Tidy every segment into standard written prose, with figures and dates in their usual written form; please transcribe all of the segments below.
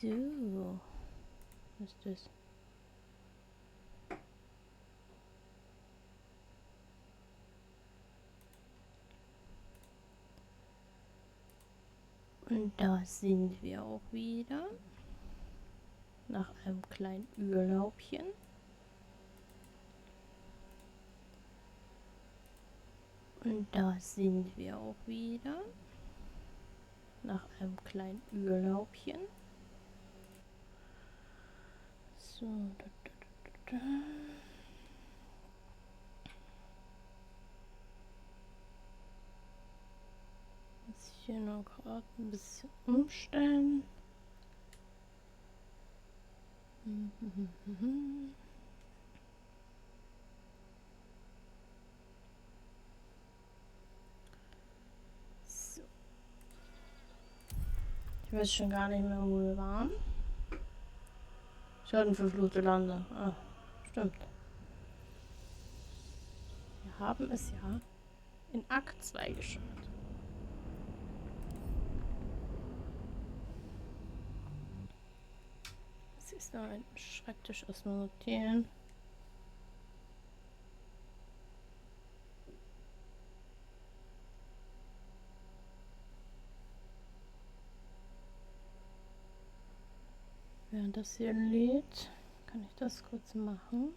So. Was ist das? Und da sind wir auch wieder. Nach einem kleinen Urlaubchen. Und da sind wir auch wieder. Nach einem kleinen Urlaubchen. So. Da. Muss ich hier noch gerade ein bisschen umstellen. So. Ich weiß schon gar nicht mehr, wo wir waren. Schadenverfluchte Lande. Ah, stimmt. Wir haben es ja in Akt 2 geschafft. Das ist noch ein Schreibtisch erstmal notieren. Während das hier lädt, kann ich das kurz machen.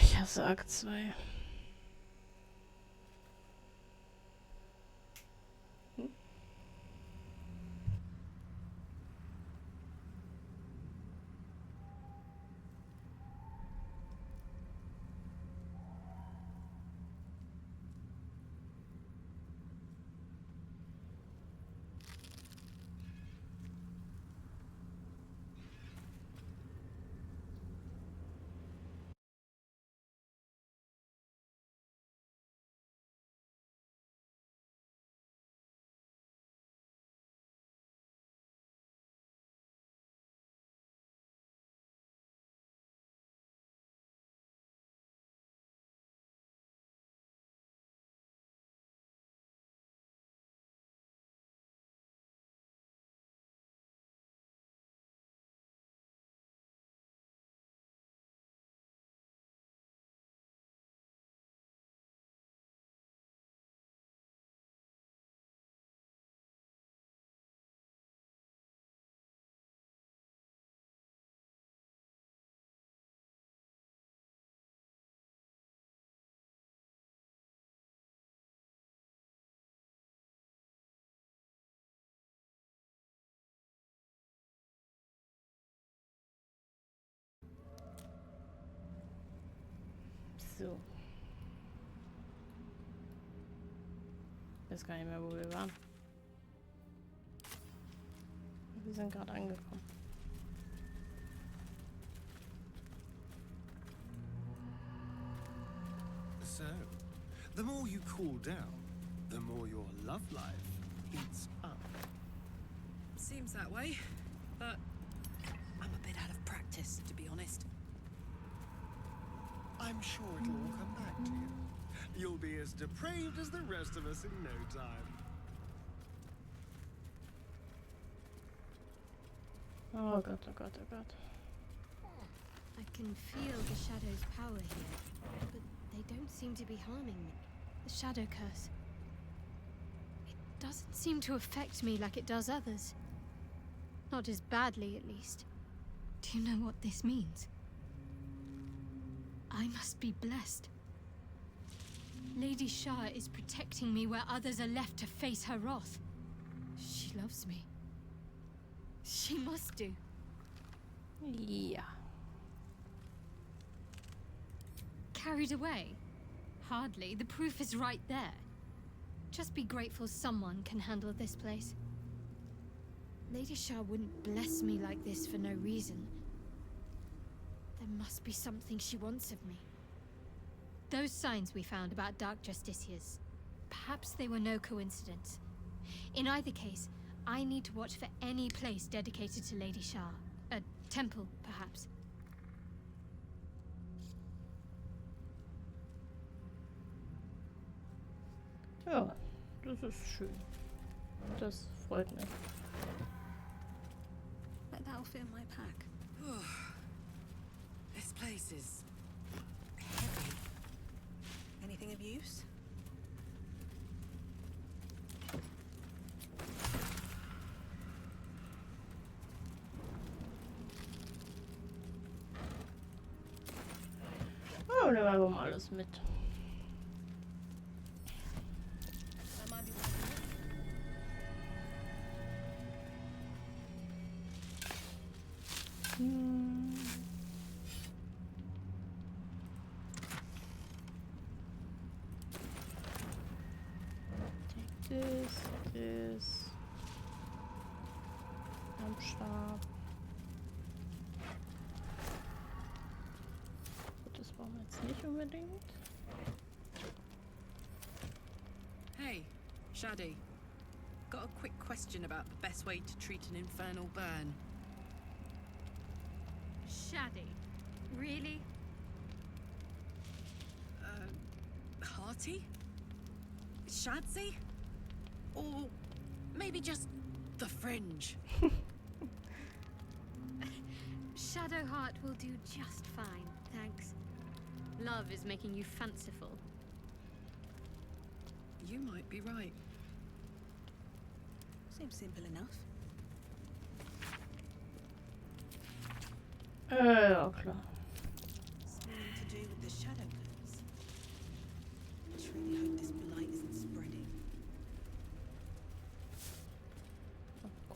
Ich hasse Akt 2. So. Ich weiß gar nicht mehr, wo wir waren. Wir sind gerade angekommen. So, the more you cool down, the more your love life heats up. Seems that way, but I'm a bit out of practice, to be honest. I'm sure it'll all come back to you. You'll be as depraved as the rest of us in no time. Oh Gott, oh Gott, oh Gott. I can feel the shadow's power here, but they don't seem to be harming me. The shadow curse. It doesn't seem to affect me like it does others. Not as badly, at least. Do you know what this means? I must be blessed. Lady Shah is protecting me where others are left to face her wrath. She loves me. She must do. Ja. Carried away? Hardly. The proof is right there. Just be grateful someone can handle this place. Lady Shah wouldn't bless me like this for no reason. There must be something she wants of me. Those signs we found about Dark Justiciars, perhaps they were no coincidence. In either case, I need to watch for any place dedicated to Lady Shah. A temple, perhaps. Ja, das ist schön. Das freut mich. Bet that'll fit in my pack. This place is heavy. Anything of use? Oh, nehmen wir einfach mal alles mit. That might be Take this. Stab. Gut, das brauchen wir jetzt nicht unbedingt. Hey, Shadi. Got a quick question about the best way to treat an infernal burn. Shadi. Really? Hearty? Shadsy? Or maybe just the fringe? Shadowheart will do just fine, thanks. Love is making you fanciful. You might be right. Seems simple enough. Ja, klar. Something to do with the shadow curse. I truly hope this blight isn't spreading.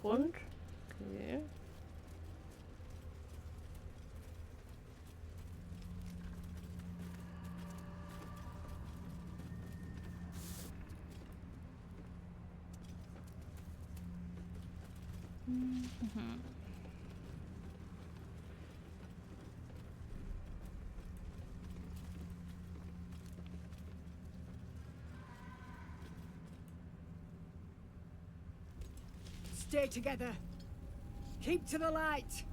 Grund. Okay. Mhm. Stay together. Keep to the light.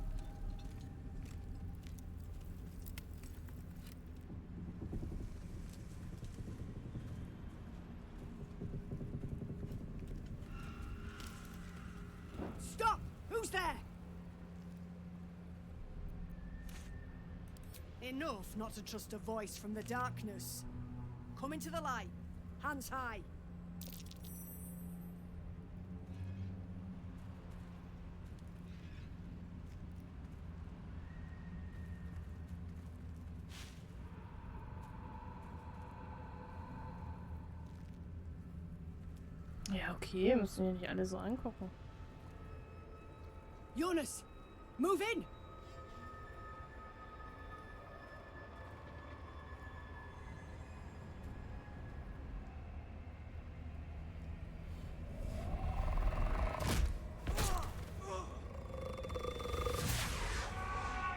Stop! Who's there? Enough not to trust a voice from the darkness. Come into the light. Hands high. Ja, okay, müssen wir nicht alle so angucken. Jonas, move in!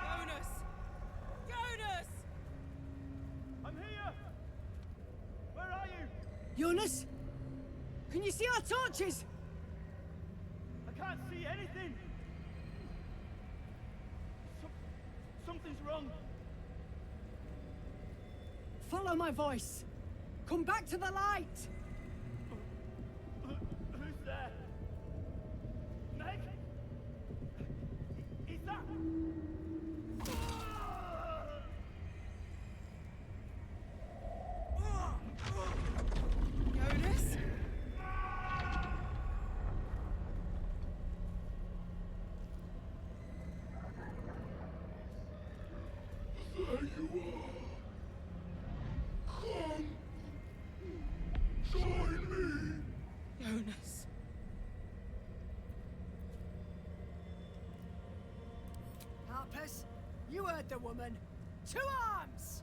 Jonas! Jonas! I'm here! Where are you? Jonas? Can you see our torches? I can't see anything! Something's wrong. Follow my voice. Come back to the light. Who's there? Meg? Is that... Jonas? There you are. Come. Join me. Jonas. Harpers, you heard the woman. To arms!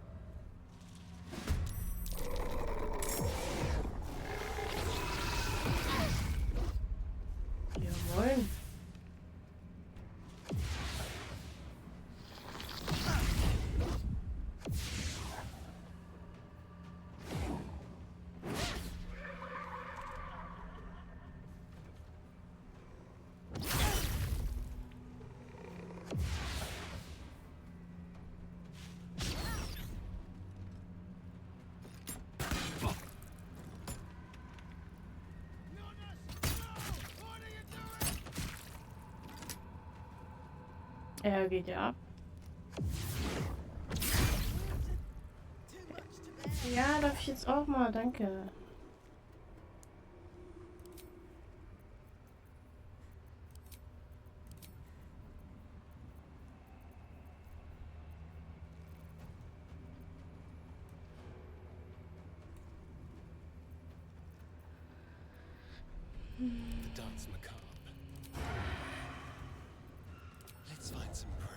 Jawohl. Er geht ja ab. Ja, darf ich jetzt auch mal, danke. The dance macabre. Let's find some prey.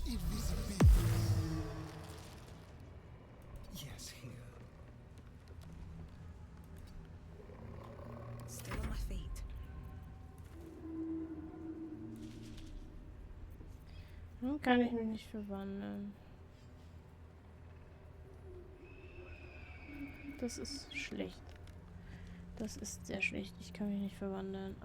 Invisibility. Yes, here. Still on my feet. Nun kann ich mich nicht verwandeln. Das ist schlecht. Das ist sehr schlecht. Ich kann mich nicht verwandeln.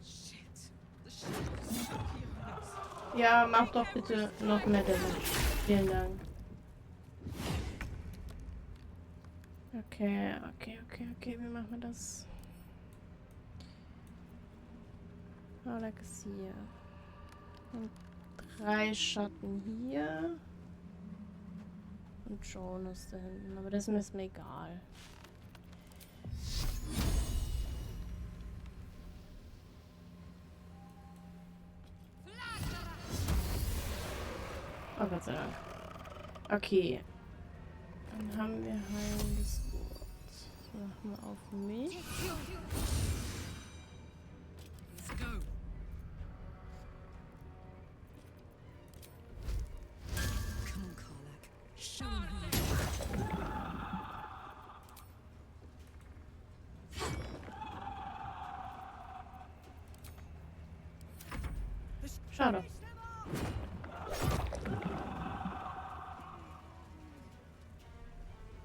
Shit. The shadows are heroes. Ja, mach doch bitte noch mehr Damage. Vielen Dank. Okay, wie machen wir das? Alex ist hier. Und 3 Schatten hier. Und Jonas da hinten. Aber das ist mir egal. Oh Gott sei Dank. Okay. Dann haben wir heilendes Wort. Das machen wir auf mich. Let's go. Come on, Karlak. Show 'em who you are. Schade.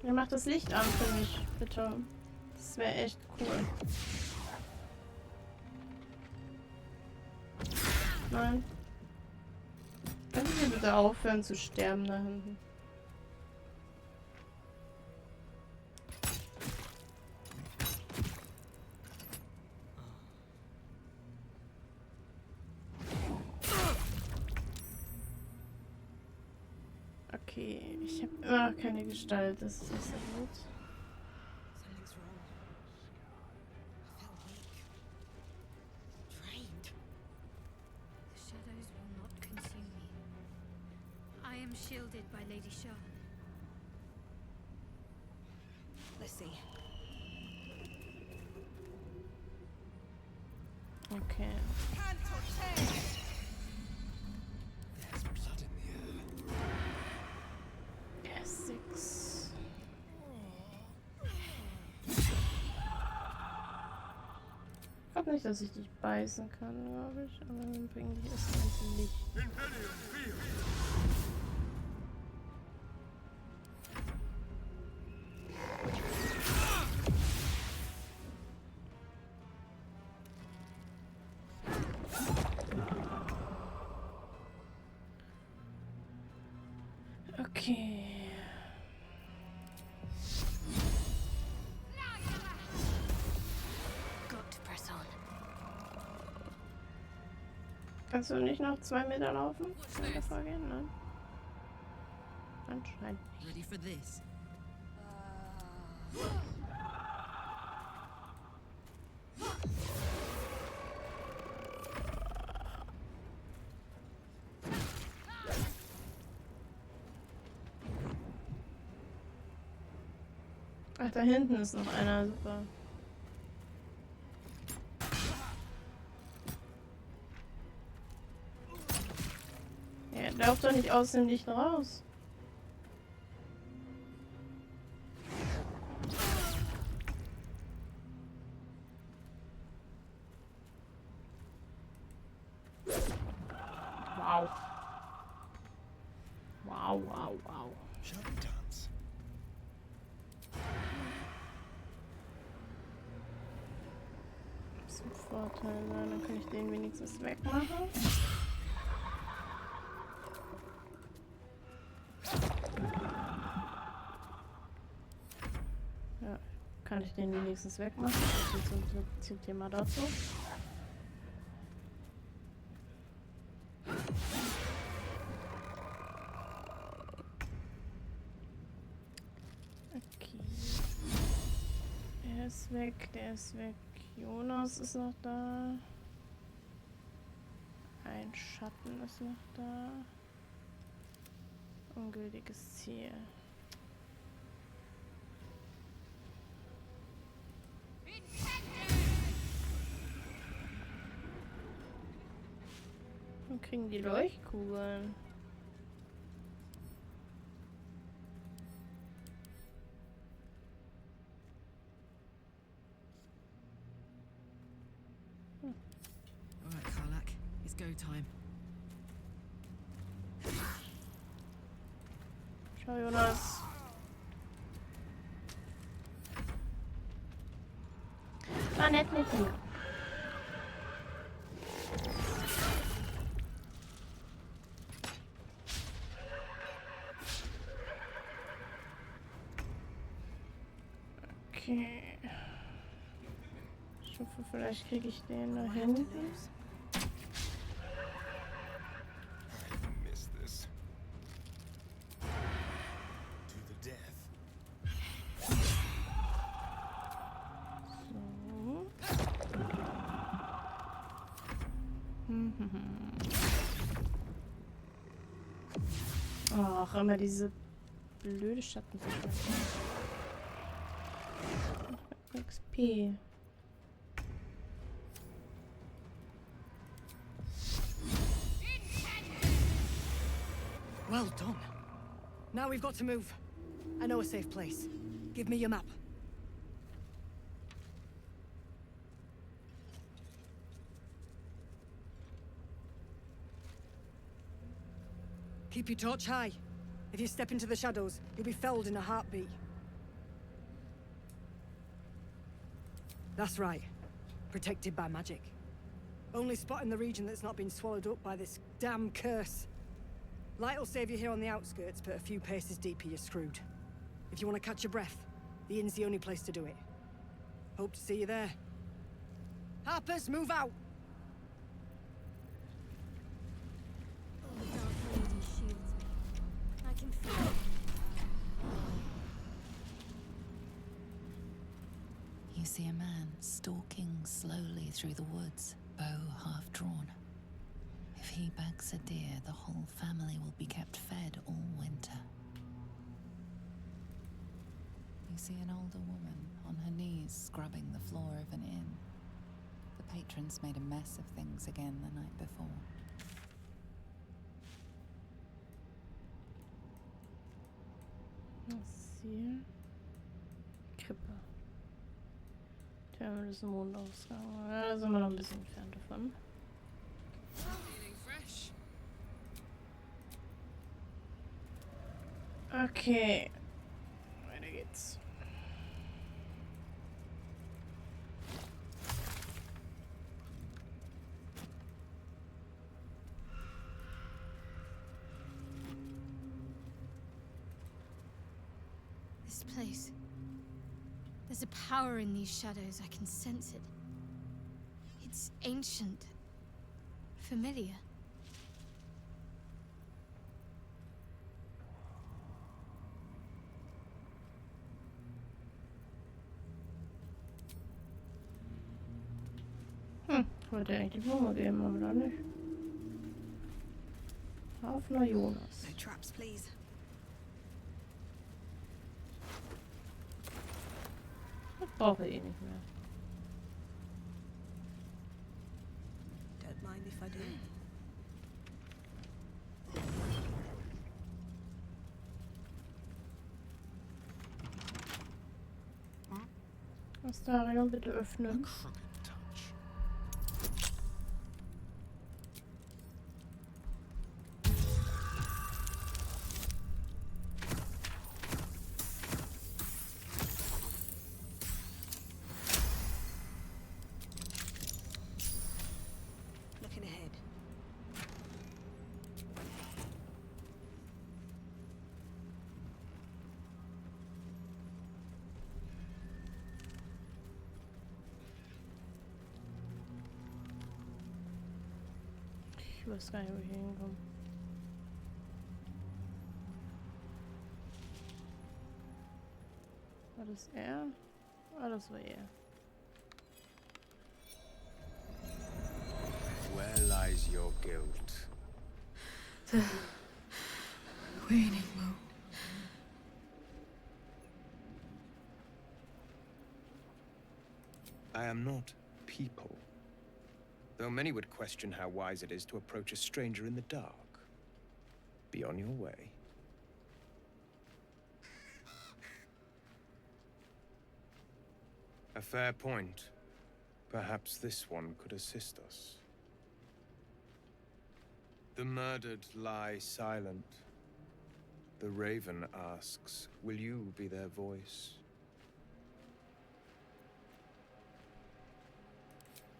Er macht das Licht an für mich, bitte. Das wäre echt cool. Nein. Können Sie bitte aufhören zu sterben da hinten? Okay, ich habe immer noch keine Gestalt, das ist nicht so gut. Something's wrong. I felt weak. Drained. The shadows will not consume me. I am shielded by Lady Shah. Let's see. Okay. There's blood in the air. Yes, 6. Ich glaube nicht, dass ich dich beißen kann, glaube ich. Aber dann bringe ich erst mal ins Licht. Okay. Got to press on. Kannst du nicht noch 2 Meter laufen? Kann ich davor gehen? Nein. Anscheinend nicht. Ready for this? Ach, da hinten ist noch einer. Super. Ja, lauf doch nicht aus dem Licht raus. Wow. Wow. Au, au, au. Shall we dance? Zum Vorteil sein, dann kann ich den wenigstens wegmachen. Ja, kann ich den wenigstens wegmachen. Das zieht hier mal dazu. Okay. Der ist weg, der ist weg. Jonas ist noch da. Ein Schatten ist noch da. Ungültiges Ziel. Und kriegen die Leuchtkugeln. All right, Karlak, it's go time. Ciao, Jonas. War nett mit dir. Okay. Ich hoffe, vielleicht kriege ich den da hinten. Miss this. To the death. So. Ach, immer diese blöde Schatten. XP. Well done. Now we've got to move. I know a safe place. Give me your map. Keep your torch high. If you step into the shadows, you'll be felled in a heartbeat. That's right. Protected by magic. Only spot in the region that's not been swallowed up by this damn curse. Light will save you here on the outskirts, but a few paces deeper you're screwed. If you want to catch your breath, the inn's the only place to do it. Hope to see you there. Harpers, move out! Oh, the Dark Lady shields me. I can feel it. You see a man stalking slowly through the woods, bow half drawn. If he bags a deer, the whole family will be kept fed all winter. You see an older woman on her knees scrubbing the floor of an inn. The patrons made a mess of things again the night before. Was hier? Krippe. Terminal des Mondausgangs. Ja, da sind wir noch ein bisschen entfernt davon. Feeling fresh? Okay. Weiter geht's. This place. There's a power in these shadows. I can sense it. It's ancient. Familiar. Wollte eigentlich die Blume geben, aber dann nicht. Hafner Jonas. No traps, please. Das brauche ich eh nicht mehr. Don't mind if I do. Astarion, bitte A öffnen. crooked touch. Ich weiß gar nicht, wo ich hier hinkomme. War das er? Ah, das war er. Where lies your guilt? The waning moon. I am not people. Though many would question how wise it is to approach a stranger in the dark. Be on your way. A fair point. Perhaps this one could assist us. The murdered lie silent. The raven asks, will you be their voice?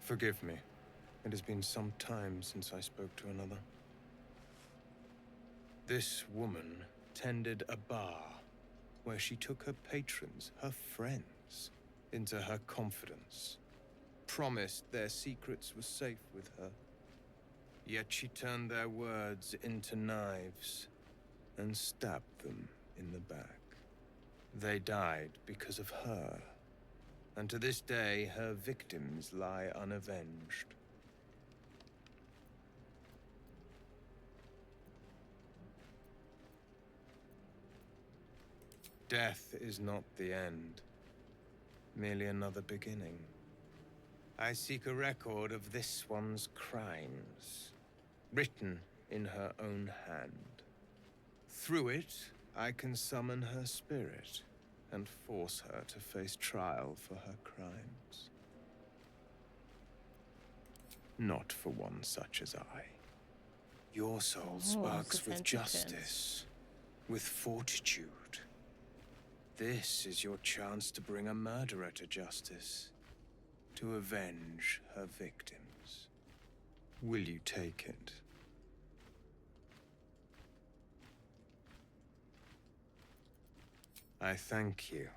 Forgive me. It has been some time since I spoke to another. This woman tended a bar where she took her patrons, her friends, into her confidence. Promised their secrets were safe with her. Yet she turned their words into knives and stabbed them in the back. They died because of her. And to this day, her victims lie unavenged. Death is not the end, merely another beginning. I seek a record of this one's crimes, written in her own hand. Through it, I can summon her spirit and force her to face trial for her crimes. Not for one such as I. Your soul sparks with justice, with fortitude. This is your chance to bring a murderer to justice, to avenge her victims. Will you take it? I thank you,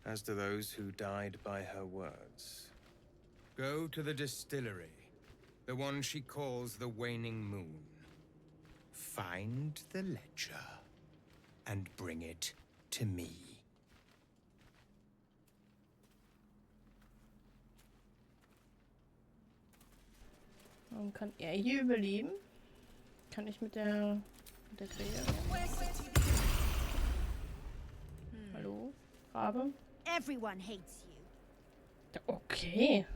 as do those who died by her words. Go to the distillery, the one she calls the Waning Moon. Find the ledger, and bring it to me. Und kann er hier überleben? Kann ich mit der Trägerin? Hallo? Rabe? Everyone hates you. Okay.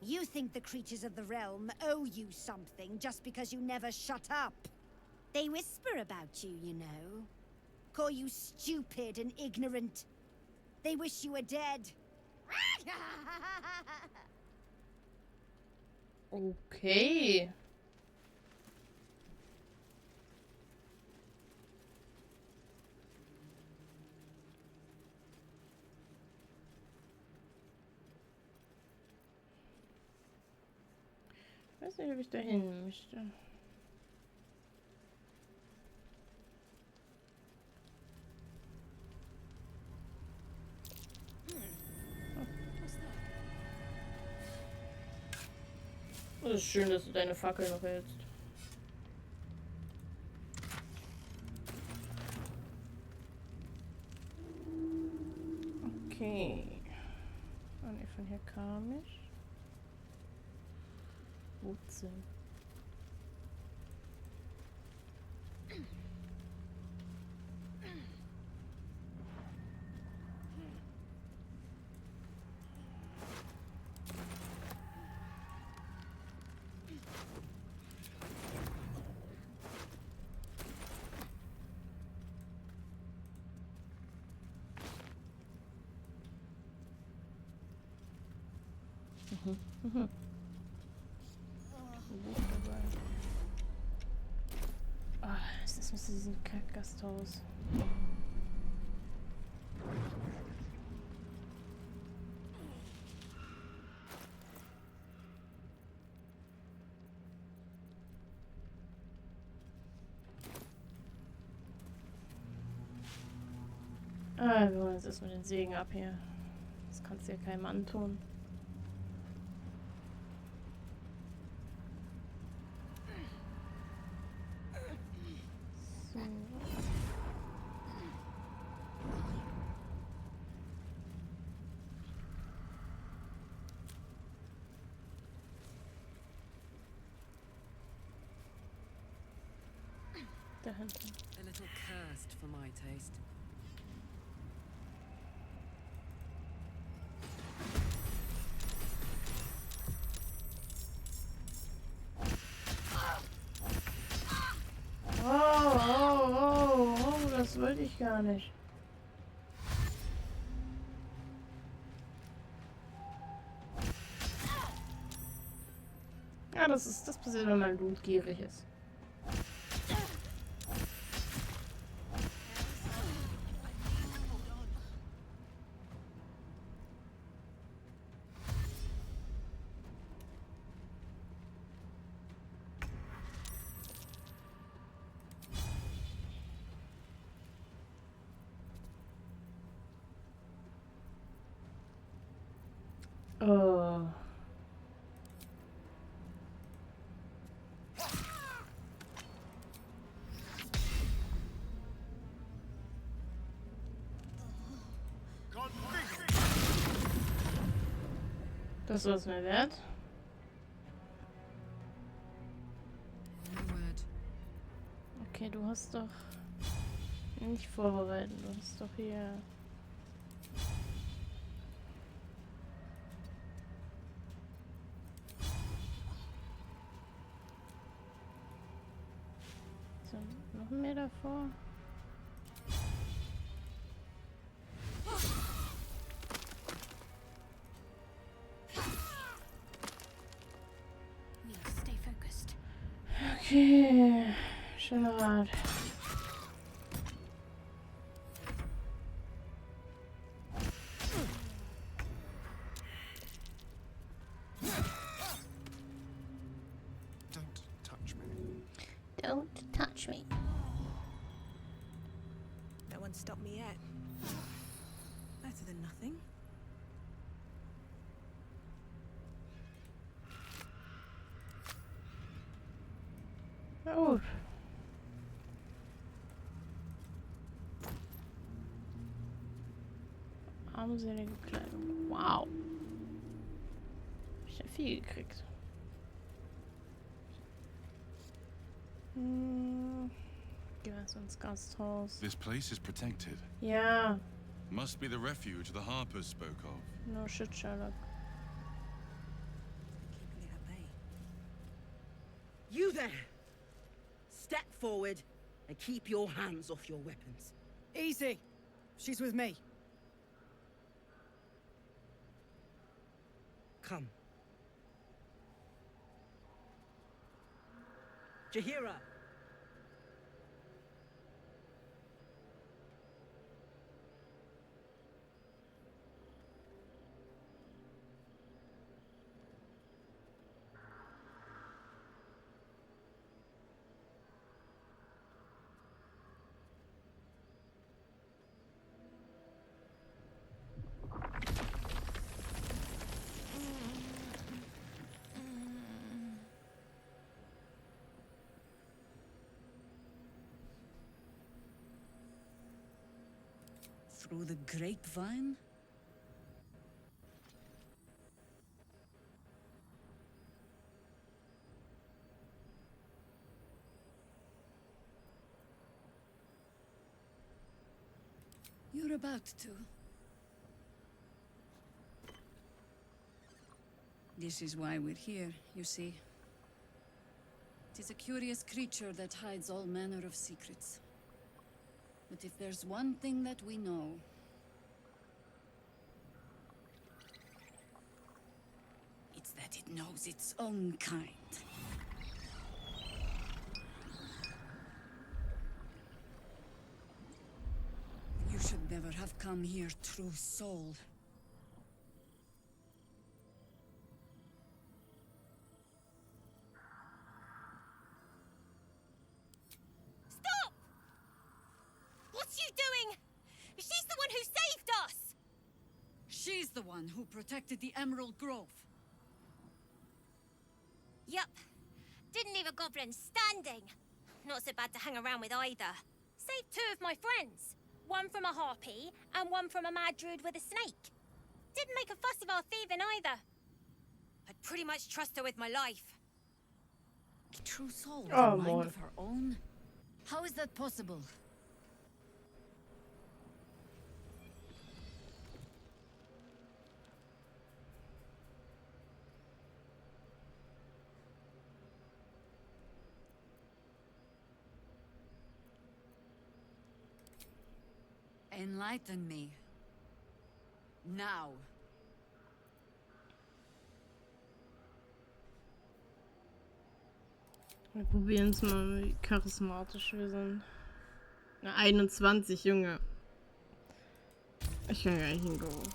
You think the creatures of the realm owe you something just because you never shut up. They whisper about you, you know. Call you stupid and ignorant. They wish you were dead. Okay. Ich weiß nicht, ob ich da hin möchte. Es ist schön, dass du deine Fackel noch hältst. Okay. Ah, ne, von hier kam ich. Wurzeln. Ah, ist das mit diesem Kackgasthaus? Ah, wir holen uns erstmal den Segen ab hier. Das kannst du ja keinem antun. dahinter? A little cursed for my taste. Oh, das wollte ich gar nicht. Ja, das passiert, wenn man blutgierig ist. Oh. Das war's mir wert. Okay, du hast doch nicht vorbereitet. Du hast doch hier. So, noch mehr davor. Stay focused. Okay, schöner Rat. Don't touch me. Don't touch me. No one stopped me yet. Better than nothing. Na gut. Armselige Kleidung. Wow. Ich habe viel gekriegt. Gehen wir jetzt ins Gasthaus. This place is protected. Ja. Must be the refuge the Harpers spoke of. No shit, Sherlock. Keeping it at bay. You there! Step forward and keep your hands off your weapons. Easy. She's with me. Come. Jahira! Through the grapevine? You're about to. This is why we're here, you see. It is a curious creature that hides all manner of secrets. But if there's one thing that we know, it's that it knows its own kind. You should never have come here, true soul. Stop! What's she doing? She's the one who saved us! She's the one who protected the Emerald Grove. Yup. Didn't leave a goblin standing. Not so bad to hang around with either. Saved two of my friends. One from a harpy, and one from a mad druid with a snake. Didn't make a fuss of our thieving either. I'd pretty much trust her with my life. A true soul with Oh, a mind Lord. of her own. How is that possible? Enlighten me. Now. Wir probieren es mal, wie charismatisch wir sind. Na, 21, Junge. Ich kann gar nicht hingucken.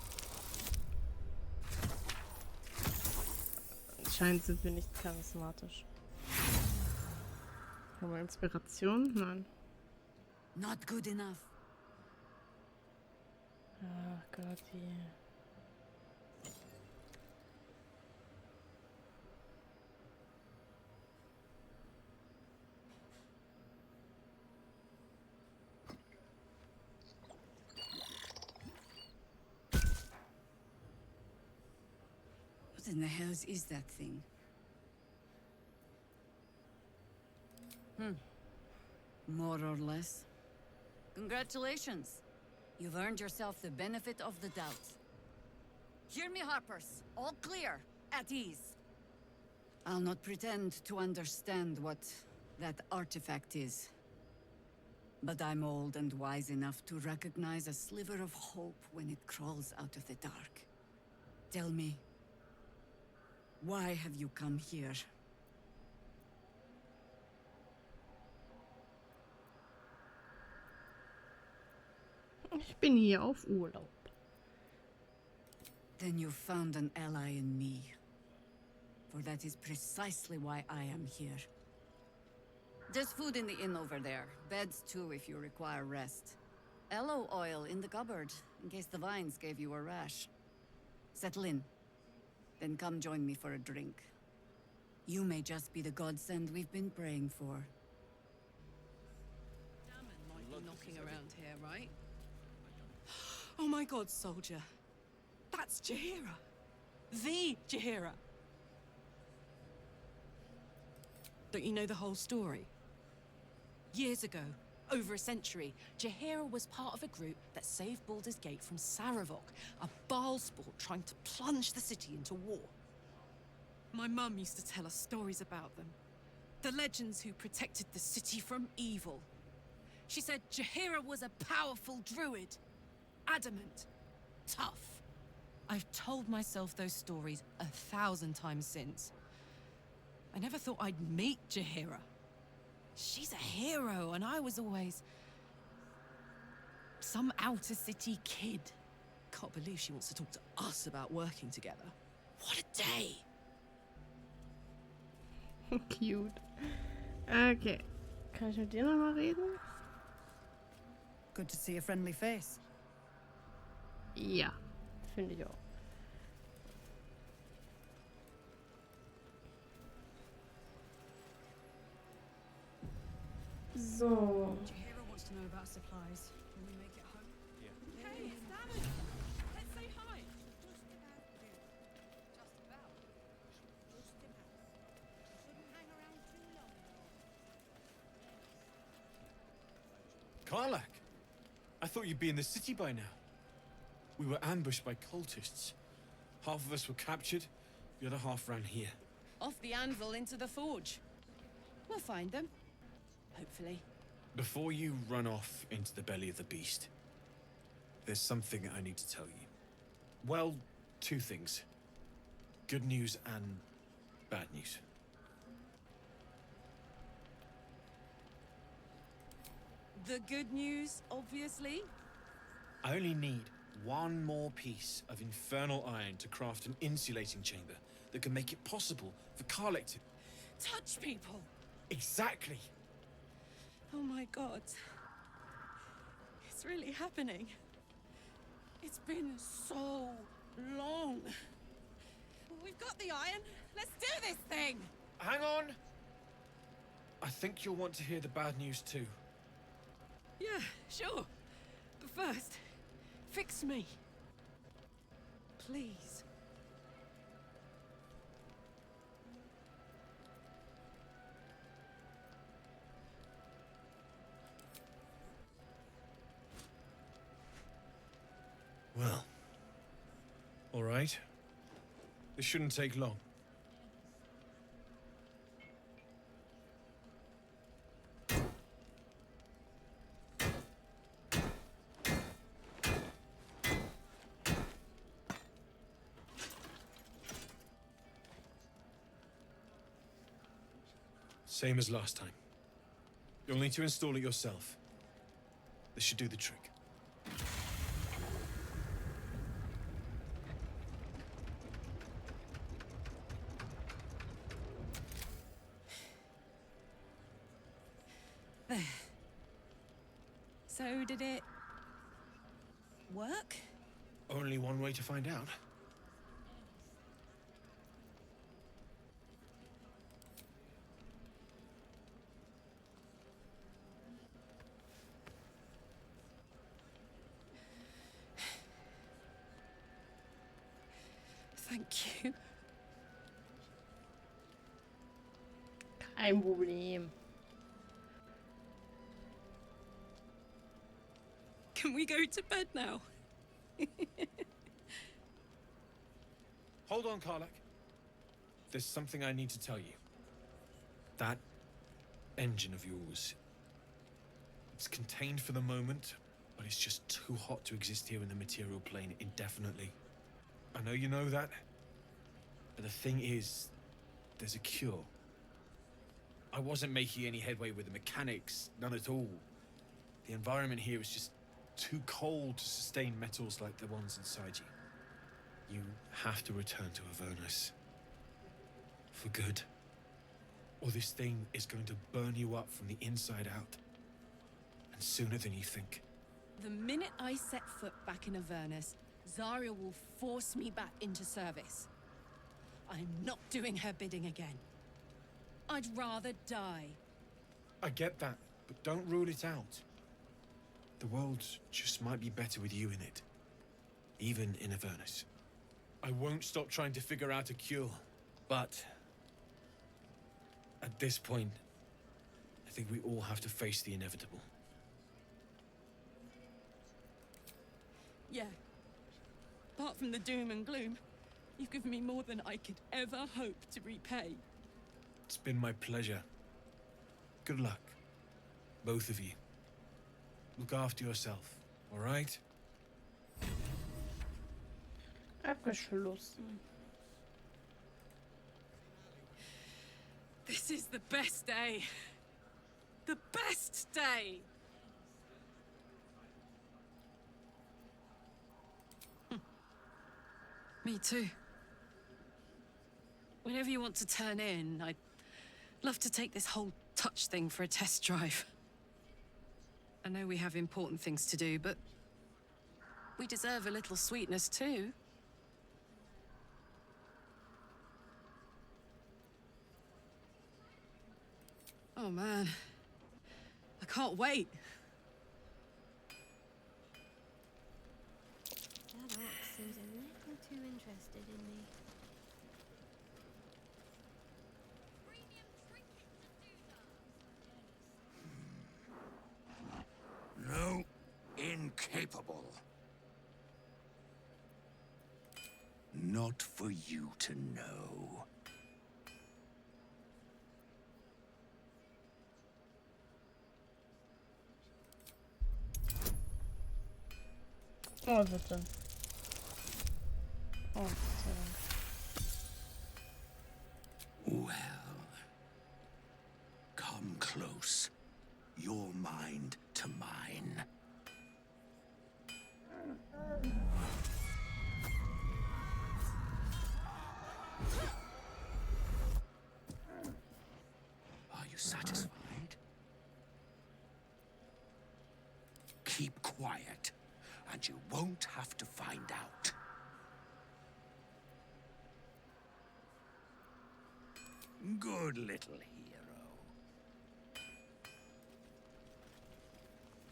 Anscheinend sind wir nicht charismatisch. Haben wir Inspiration? Nein. Not good enough. Ach Gott, wie. What in the hells is that thing? More or less. Congratulations. You've earned yourself the benefit of the doubt. Hear me, Harpers. All clear. At ease. I'll not pretend to understand what that artifact is. But I'm old and wise enough to recognize a sliver of hope when it crawls out of the dark. Tell me, why have you come here? Ich bin hier auf Urlaub. Then you found an ally in me. For that is precisely why I am here. There's food in the inn over there. Beds too if you require rest. Aloe oil in the cupboard, in case the vines gave you a rash. Settle in. Then come join me for a drink. You may just be the godsend we've been praying for. Damon might be knocking around here, right? Oh my god, soldier. That's Jaheira. The Jaheira. Don't you know the whole story? Years ago, over a century, Jaheira was part of a group that saved Baldur's Gate from Saravok, a Baal sport trying to plunge the city into war. My mum used to tell us stories about them. The legends who protected the city from evil. She said Jaheira was a powerful druid. Adamant. Tough. I've told myself those stories 1,000 times since. I never thought I'd meet Jaheira. She's a hero, and I was always some outer city kid. Can't believe she wants to talk to us about working together. What a day! Cute. Okay. Kann ich mit dir noch mal reden? Good to see a friendly face. Ja, finde ich auch. So. Jaheira wants to know about supplies. Can we make it home? Hey, it's Damon! Let's say hi! Just about. Shouldn't hang around too long, though. Karlak! I thought you'd be in the city by now. We were ambushed by cultists. Half of us were captured, the other half ran here. Off the anvil into the forge. We'll find them. Hopefully. Before you run off into the belly of the beast, there's something I need to tell you. Well, two things. Good news and bad news. The good news, obviously. I only need one more piece of infernal iron to craft an insulating chamber that can make it possible for Karlak to... Touch people! Exactly! Oh my god. It's really happening. It's been so long. We've got the iron. Let's do this thing! Hang on! I think you'll want to hear the bad news too. Yeah, sure. But first, fix me. Please. All right. This shouldn't take long. Same as last time. You'll need to install it yourself. This should do the trick. So did it work? Only one way to find out. Thank you. Kein Problem. Can we go to bed now? Hold on, Karlak. There's something I need to tell you. That engine of yours, it's contained for the moment, but it's just too hot to exist here in the material plane indefinitely. I know you know that, but the thing is, there's a cure. I wasn't making any headway with the mechanics, none at all. The environment here is just too cold to sustain metals like the ones inside you. You have to return to Avernus. For good. Or this thing is going to burn you up from the inside out. And sooner than you think. The minute I set foot back in Avernus, Zarya will force me back into service. I'm not doing her bidding again. I'd rather die. I get that, but don't rule it out. The world just might be better with you in it. Even in Avernus. I won't stop trying to figure out a cure, but at this point, I think we all have to face the inevitable. Yeah. Apart from the doom and gloom, you've given me more than I could ever hope to repay. It's been my pleasure. Good luck, both of you. Look after yourself, all right? Abgeschlossen. This is the best day. The best day! Me too. Whenever you want to turn in, I'd love to take this whole touch thing for a test drive. I know we have important things to do, but we deserve a little sweetness too. Oh man, I can't wait. That orc seems a little too interested in me. No, incapable. Not for you to know. Oh, bitte. Oh, bitte. Well, come close. Your mind to mine. Are you satisfied? Keep quiet, and you won't have to find out. Good little hero.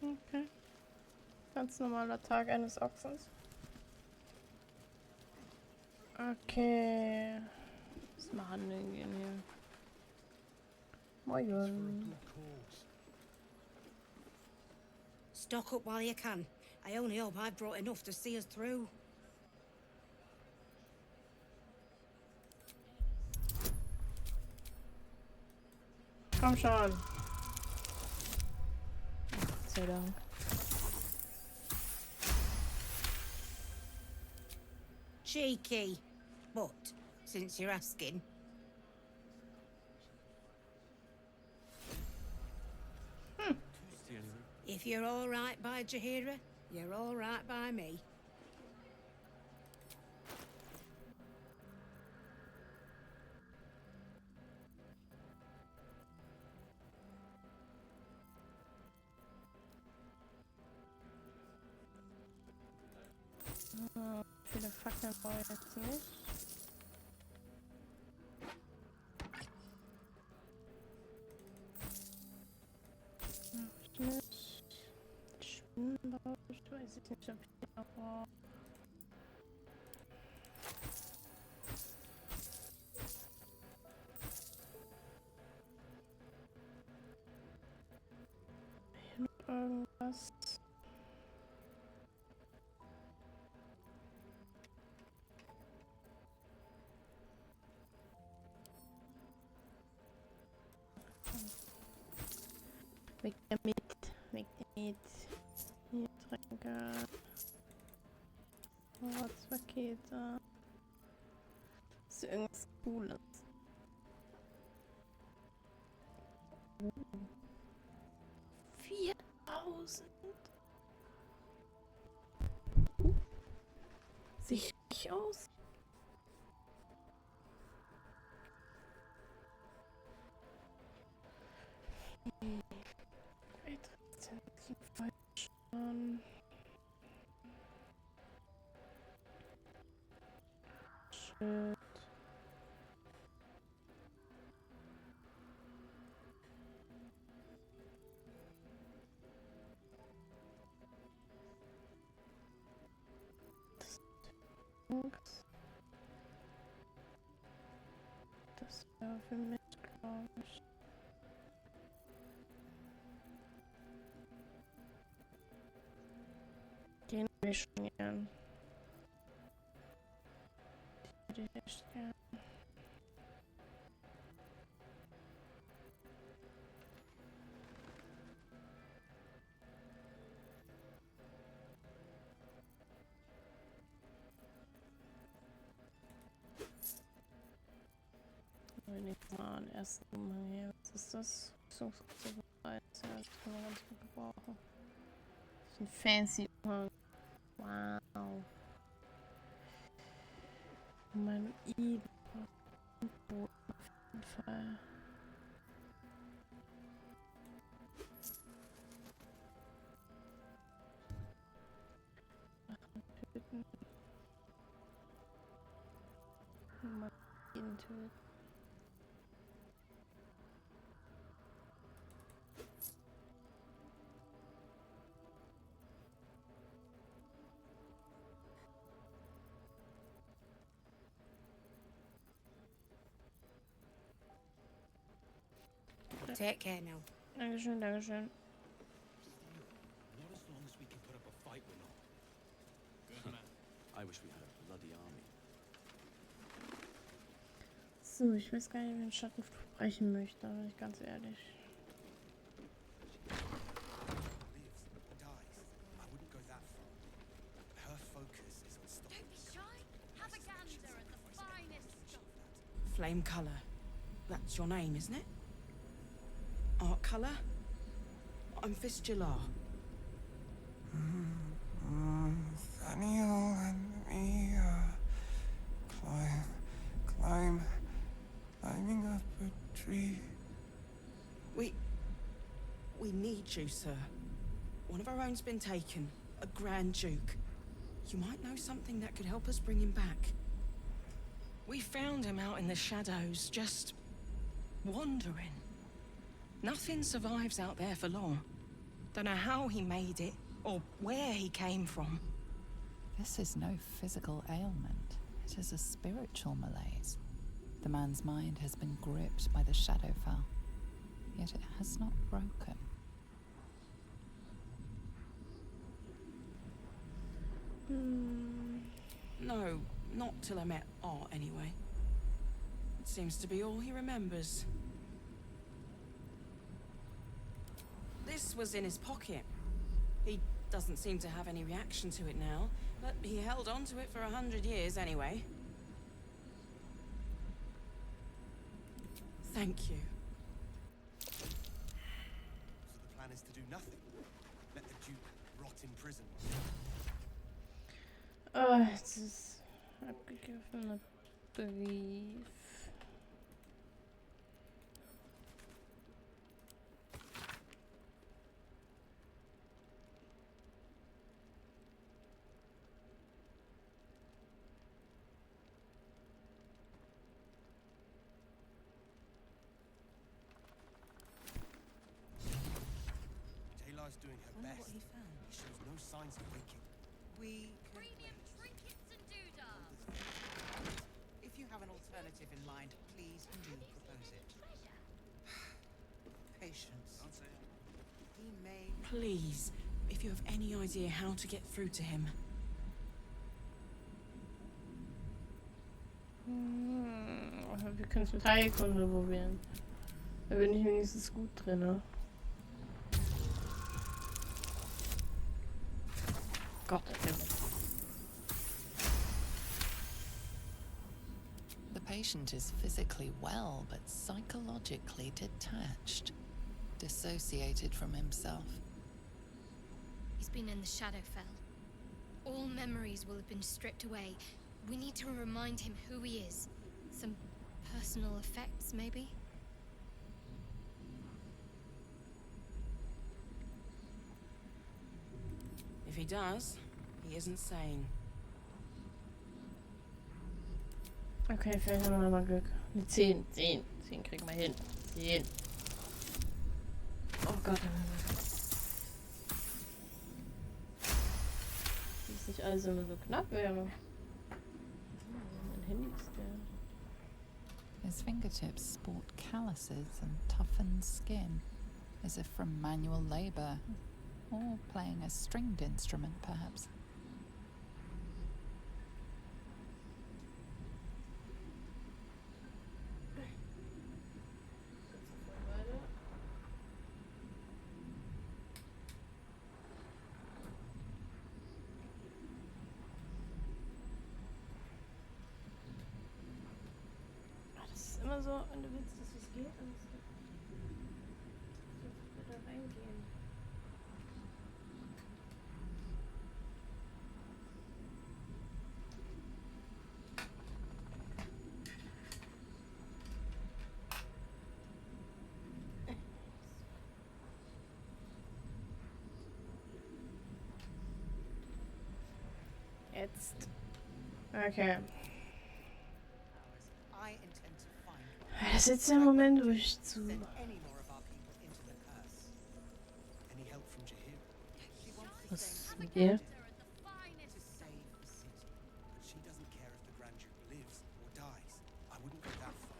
Okay. Ganz normaler Tag eines Ochsens. Okay. Was machen wir denn hier? Moin. Stock up while you can. I only hope I've brought enough to see us through. Komm schon. Gott sei Dank. Cheeky. But, since you're asking. If you're all right by Jaheira, you're all right by me. Viele Fackeln brauche ich jetzt nicht. Ich nicht. Spinnenbau, ich weiß nicht, ob ich den noch brauche. Hier noch irgendwas. Weg damit, weg damit. Hier Tränke. Vorratspakete. Ist irgendwas Cooles. 4000. Sieht richtig aus. Shit. Das wäre für mich, glaube ich. Den will ich schon gern. Die würde ich echt gern. Wir nehmen mal den ersten Umhang hier. Was ist das? Rüstungsgruppe 3. Ja, das kann man ganz gut gebrauchen. Das ist ein fancy Umhang. Wow. Mein I. Auf jeden Fall. Töten. Mal ihn töten. Take care now. Dankeschön, Dankeschön. Not as long as we can put up a fight, we're not. Good man. I wish we had a bloody army. So, ich weiß gar nicht, wie ich den Schatten brechen möchte, da bin ich ganz ehrlich. Flame colour. That's your name, isn't it? Art colour? I'm Fistular. Nathaniel and me climbing up a tree. We need you, sir. One of our own's been taken. A Grand Duke. You might know something that could help us bring him back. We found him out in the shadows, just wandering. Nothing survives out there for long. Don't know how he made it, or where he came from. This is no physical ailment. It is a spiritual malaise. The man's mind has been gripped by the Shadowfell, yet it has not broken. No, not till I met Art, anyway. It seems to be all he remembers. This was in his pocket. He doesn't seem to have any reaction to it now, but he held on to it for 100 years anyway. Thank you. So the plan is to do nothing? Let the Duke rot in prison? Oh, jetzt ist abgegebener Brief. Taylor's doing her Wonder best. what he found. He shows no signs of waking. We Premium trinkets and doodads. If you have an alternative in mind, please do propose it. Patience. He may... Please, if you have any idea how to get through to him. Wir können es mit Heilkunde probieren. Da bin ich wenigstens gut drin, ne? Gott, The patient is physically well, but psychologically detached, dissociated from himself. He's been in the Shadowfell. All memories will have been stripped away. We need to remind him who he is. Some personal effects, maybe? If he does, he isn't sane. Okay, vielleicht haben wir mal Glück. Eine 10, 10. 10 kriegen wir hin. 10. Oh Gott. Das ist nicht alles immer so knapp wäre. Mein Handy ist der. His fingertips sport calluses and toughened skin, as if from manual labor, or playing a stringed instrument, perhaps. Immer so, wenn du willst, dass es geht, dann ist es da reingehen. Jetzt. Okay. Das ist jetzt der Moment, wo ich zu... Any help from Jahir? Was ist mit dir? But she doesn't care if the Grand Duke lives or dies. I wouldn't go that far.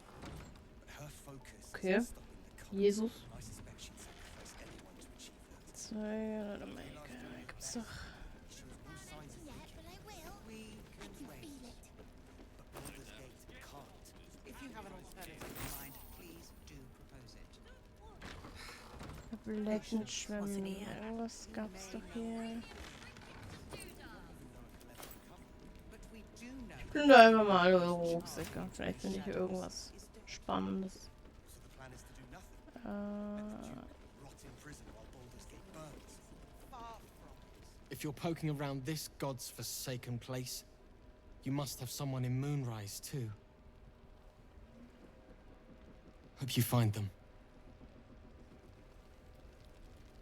But her focus Okay. is stopping the cult. Jesus. I suspect she'd sacrifice anyone to achieve that. 200 Amerika. Gibt's doch... He shows no signs of waking. We can wait. But Baldur's Gate can't. If you have an alternative in mind, please do propose it. Tabletten schwimmen. Irgendwas gab's doch hier. But we do know Ich bin da einfach mal alle Rucksäcke. Vielleicht finde ich hier irgendwas Spannendes. So the plan is to do nothing. Rot in prison while Baldur's Gate burns. far from it. If you're poking around this god's forsaken place, you must have someone in Moonrise too. Hope you find them.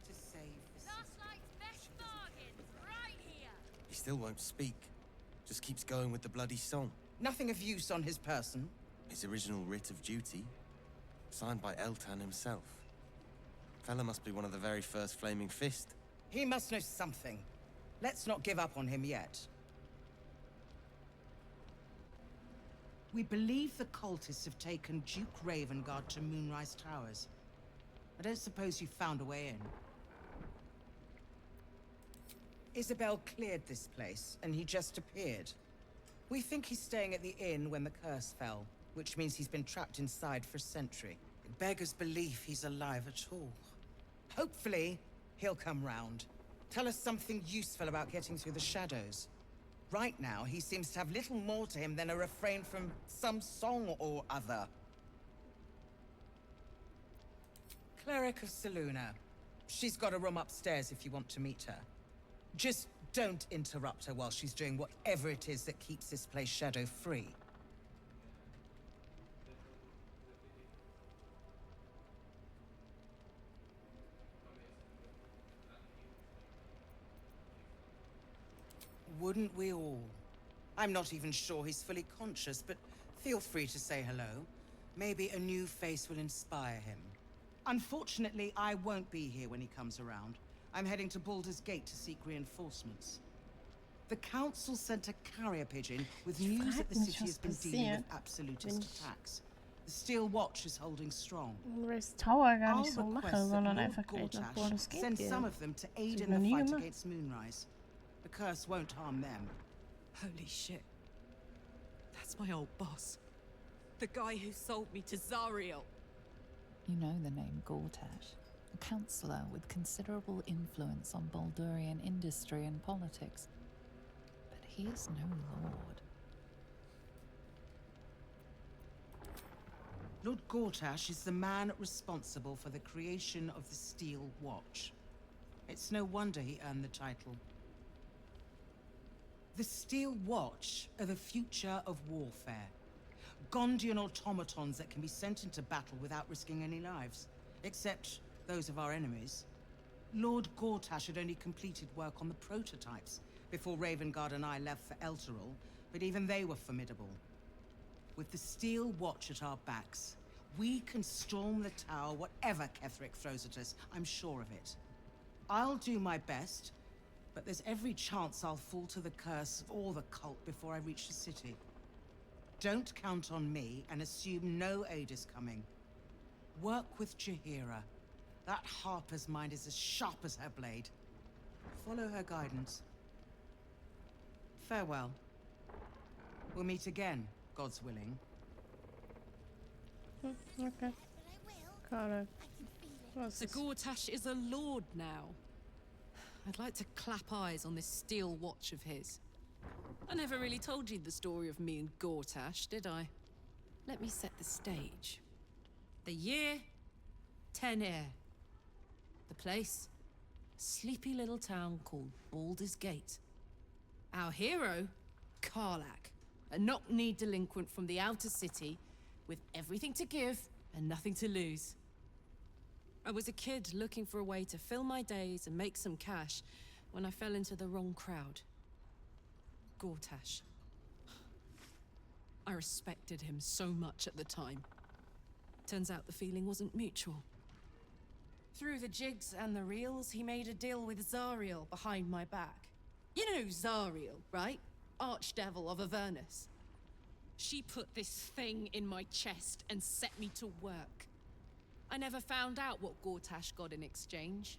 To save the city. Last night's best bargains, right here. He still won't speak. Just keeps going with the bloody song. Nothing of use on his person. His original writ of duty, signed by Eltan himself. Fella must be one of the very first Flaming Fist. He must know something. Let's not give up on him yet. We believe the cultists have taken Duke Ravengard to Moonrise Towers. I don't suppose you found a way in. Isabel cleared this place, and he just appeared. We think he's staying at the inn when the curse fell, which means he's been trapped inside for a century. It beggars belief he's alive at all. Hopefully, he'll come round. Tell us something useful about getting through the shadows. Right now, he seems to have little more to him than a refrain from some song or other. Cleric of Saluna. She's got a room upstairs if you want to meet her. Just don't interrupt her while she's doing whatever it is that keeps this place shadow-free. Wouldn't we all? I'm not even sure he's fully conscious, but feel free to say hello. Maybe a new face will inspire him. Unfortunately, I won't be here when he comes around. I'm heading to Baldur's Gate to seek reinforcements. The Council sent a carrier pigeon with news that the city has been dealing with absolutist attacks. The Steel Watch is holding strong. Race Tower gar nicht so mache, sondern einfach gleich nach Baldur's Gate send gehe. some of them to aid in the fight against Moonrise. The curse won't harm them. Holy shit. That's my old boss. The guy who sold me to Zariel. You know the name Gortash, a councillor with considerable influence on Baldurian industry and politics. But he is no lord. Lord Gortash is the man responsible for the creation of the Steel Watch. It's no wonder he earned the title. The Steel Watch are the future of warfare. Gondian automatons that can be sent into battle without risking any lives. Except those of our enemies. Lord Gortash had only completed work on the prototypes before Ravengard and I left for Elturel, but even they were formidable. With the Steel Watch at our backs, we can storm the tower whatever Ketheric throws at us, I'm sure of it. I'll do my best, but there's every chance I'll fall to the curse or the cult before I reach the city. Don't count on me and assume no aid is coming. Work with Jaheira. That Harper's mind is as sharp as her blade. Follow her guidance. Farewell. We'll meet again, God's willing. Okay. Got it. So Gortash is a lord now. I'd like to clap eyes on this Steel Watch of his. I never really told you the story of me and Gortash, did I? Let me set the stage. The year, 10 Air. The place, sleepy little town called Baldur's Gate. Our hero, Karlach, a knock-kneed delinquent from the outer city, with everything to give and nothing to lose. I was a kid looking for a way to fill my days and make some cash when I fell into the wrong crowd. Gortash. I respected him so much at the time. Turns out the feeling wasn't mutual. Through the jigs and the reels, he made a deal with Zariel behind my back. You know Zariel, right? Archdevil of Avernus. She put this thing in my chest and set me to work. I never found out what Gortash got in exchange.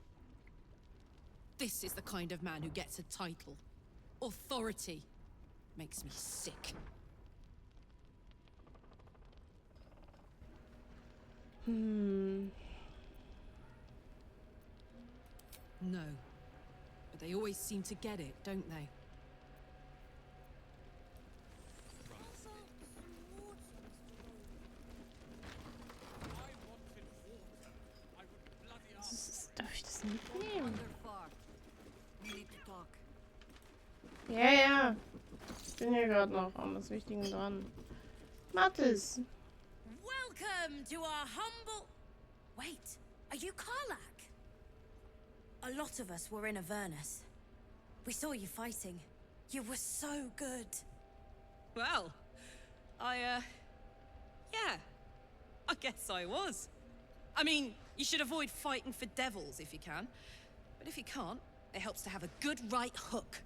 This is the kind of man who gets a title. Authority. Makes me sick. No. But they always seem to get it, don't they? Darf ich das mitnehmen? We need to talk. Ja, ja. Ich bin hier gerade noch an das Wichtige dran. Mathis. Welcome to our humble... Wait, are you Karlach? A lot of us were in Avernus. We saw you fighting. You were so good. Well, yeah. I guess I was. I mean, you should avoid fighting for devils if you can. But if you can't, it helps to have a good right hook.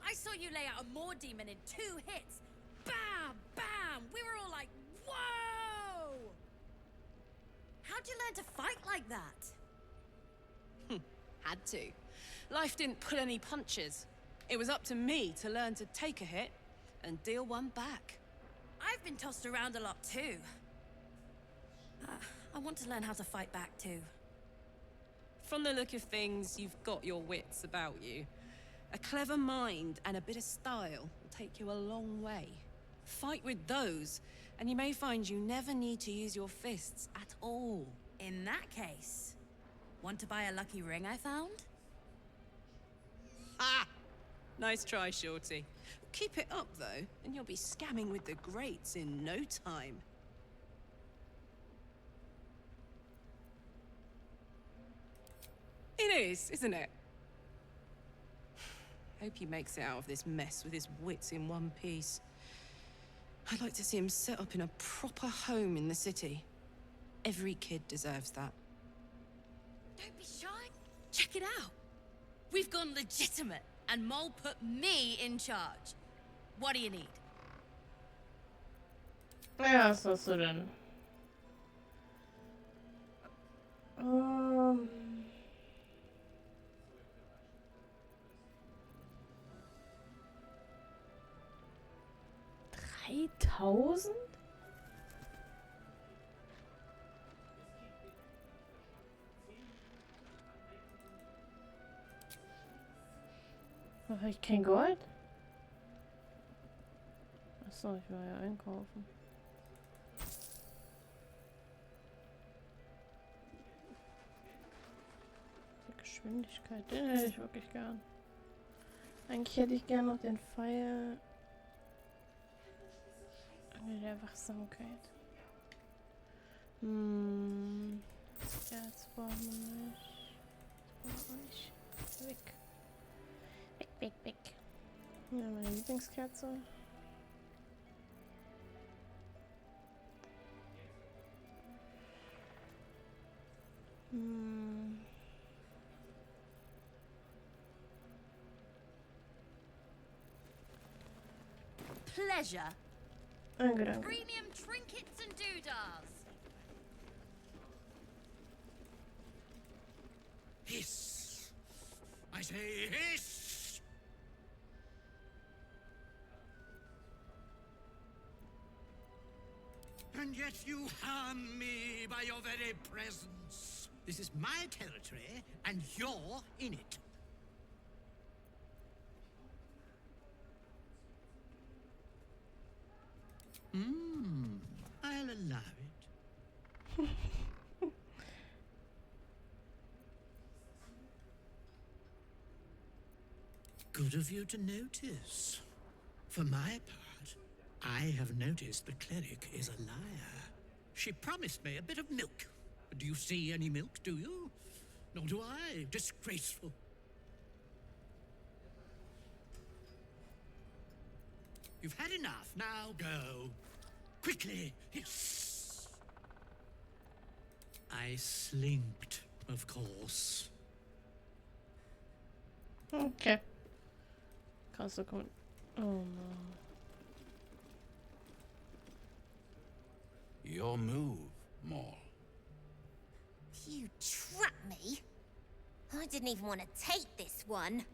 I saw you lay out a Moor demon in 2 hits. Bam! Bam! We were all like, whoa! How'd you learn to fight like that? Had to. Life didn't pull any punches. It was up to me to learn to take a hit and deal one back. I've been tossed around a lot too. I want to learn how to fight back too. From the look of things, you've got your wits about you. A clever mind and a bit of style will take you a long way. Fight with those, and you may find you never need to use your fists at all. In that case, want to buy a lucky ring I found? Ha! Nice try, Shorty. Keep it up, though, and you'll be scamming with the greats in no time. It is, isn't it? Hope he makes it out of this mess with his wits in one piece. I'd like to see him set up in a proper home in the city. Every kid deserves that. Don't be shy. Check it out. We've gone legitimate, and Mole put me in charge. What do you need? Ja, was hast du denn? $3.000? Habe ich kein Gold? Achso, ich will ja einkaufen. Die Geschwindigkeit, den hätte ich wirklich gern. Eigentlich hätte ich gern noch den Pfeil der Wachsamkeit. Ja, jetzt brauchen wir nicht. Jetzt brauchen wir nicht. Weg. Weg, weg, weg. Ja, meine Lieblingskerze. Pleasure. Danke, danke. Premium trinkets and doodahs. Hiss! I say hiss! And yet you harm me by your very presence. This is my territory, and you're in it. I'll allow it. Good of you to notice. For my part, I have noticed the cleric is a liar. She promised me a bit of milk. Do you see any milk, do you? Nor do I. Disgraceful. You've had enough. Now go. Quickly. Hiss. I slinked, of course. Okay. Kannst du kommen. Oh no. Your move, Maul. You trapped me? I didn't even want to take this one.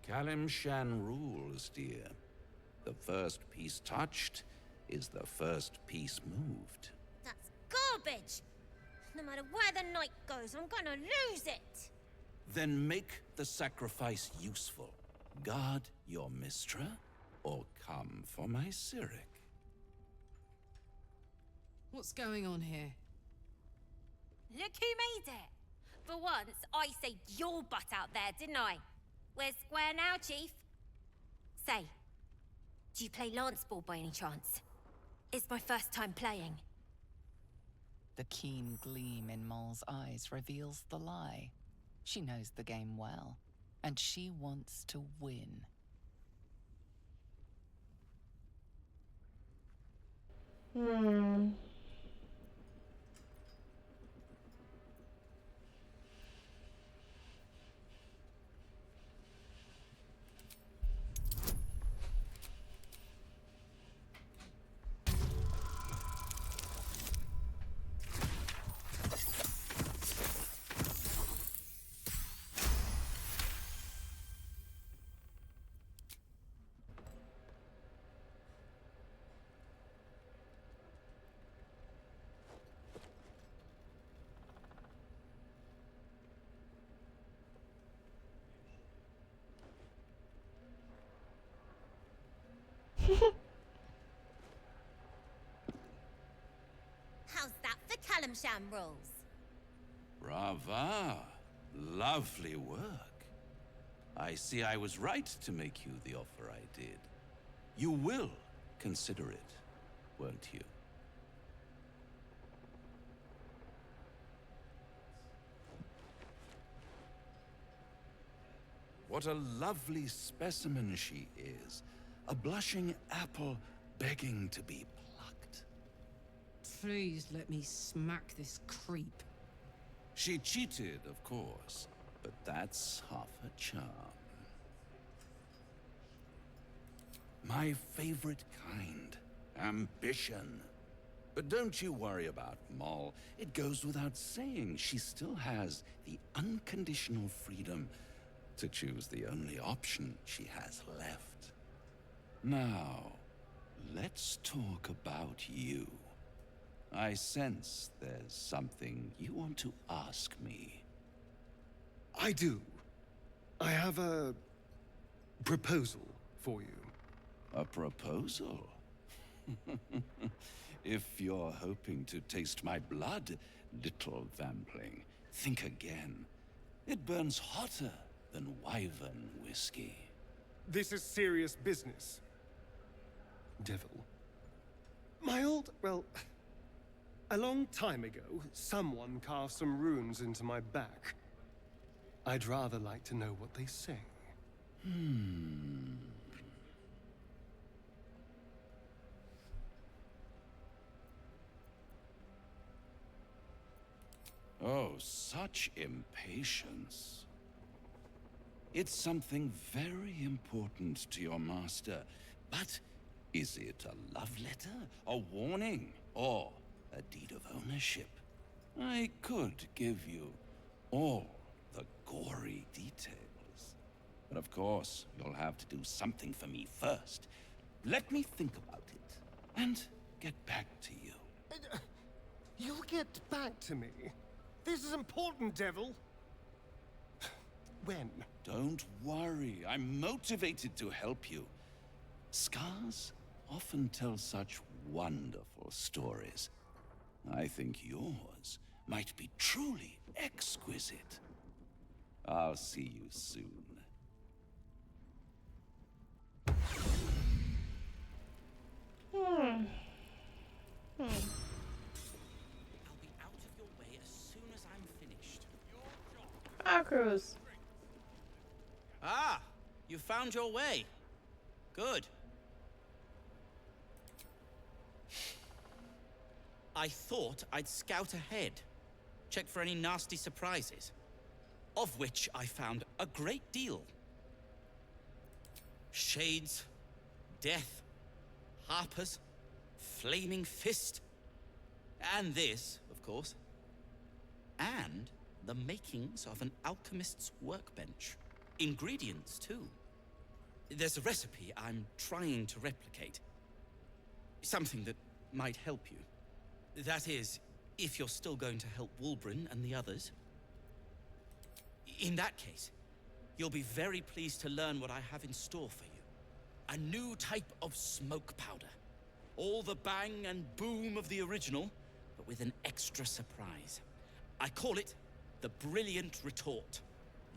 Kalimshan rules, dear. The first piece touched is the first piece moved. That's garbage! No matter where the night goes, I'm gonna lose it! Then make the sacrifice useful. Guard your Mistra, or come for my Cyric. What's going on here? Look who made it! For once, I saved your butt out there, didn't I? We're square now, Chief. Say, do you play lance ball by any chance? It's my first time playing. The keen gleam in Moll's eyes reveals the lie. She knows the game well, and she wants to win. How's that for Calamsham rules? Brava. Lovely work. I see I was right to make you the offer I did. You will consider it, won't you? What a lovely specimen she is. A blushing apple begging to be plucked. Please let me smack this creep. She cheated, of course, but that's half her charm. My favorite kind, ambition. But don't you worry about Moll. It goes without saying she still has the unconditional freedom to choose the only option she has left. Now, let's talk about you. I sense there's something you want to ask me. I do. I have a proposal for you. A proposal? If you're hoping to taste my blood, little vampling, think again. It burns hotter than wyvern whiskey. This is serious business, Devil. A long time ago, someone carved some runes into my back. I'd rather like to know what they say. Oh, such impatience. It's something very important to your master, but is it a love letter, a warning, or a deed of ownership? I could give you all the gory details, but of course, you'll have to do something for me first. Let me think about it, and get back to you. You'll get back to me? This is important, Devil. When? Don't worry, I'm motivated to help you. Scars often tell such wonderful stories. I think yours might be truly exquisite. I'll see you soon. I'll be out of your way as soon as I'm finished. Cruise. Ah, you found your way. Good. I thought I'd scout ahead, check for any nasty surprises, of which I found a great deal. Shades, death, harpers, flaming fist, and this, of course, and the makings of an alchemist's workbench. Ingredients, too. There's a recipe I'm trying to replicate. Something that might help you. That is, if you're still going to help Wulbren and the others. In that case, you'll be very pleased to learn what I have in store for you. A new type of smoke powder. All the bang and boom of the original, but with an extra surprise. I call it the Brilliant Retort.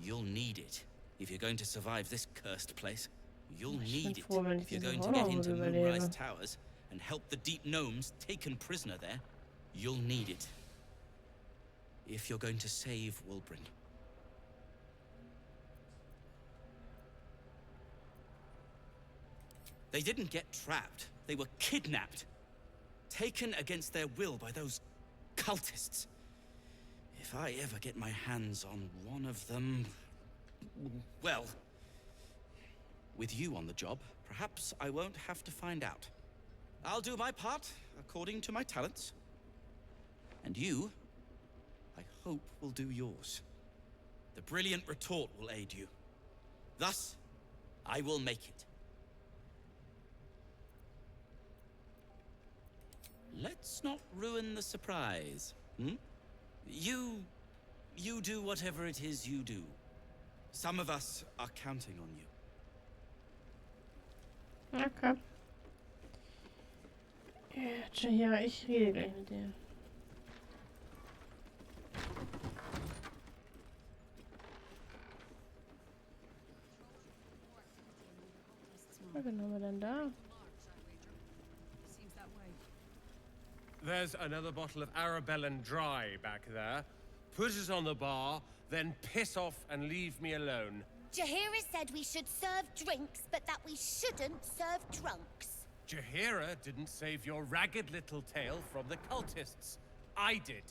You'll need it if you're going to survive this cursed place. You'll need it if you're going to get into Moonrise Towers and help the deep gnomes taken prisoner there. You'll need it if you're going to save Wulbren. They didn't get trapped. They were kidnapped. Taken against their will by those cultists. If I ever get my hands on one of them... well... with you on the job, perhaps I won't have to find out. I'll do my part, according to my talents. And you, I hope, will do yours. The Brilliant Retort will aid you. Thus, I will make it. Let's not ruin the surprise, hmm? You do whatever it is you do. Some of us are counting on you. Okay. Ja, ich rede gleich mit dir. Was haben wir denn da? There's another bottle of Arabellan Dry back there. Put it on the bar, then piss off and leave me alone. Jaheira said we should serve drinks, but that we shouldn't serve drunks. Jaheira didn't save your ragged little tail from the cultists. I did.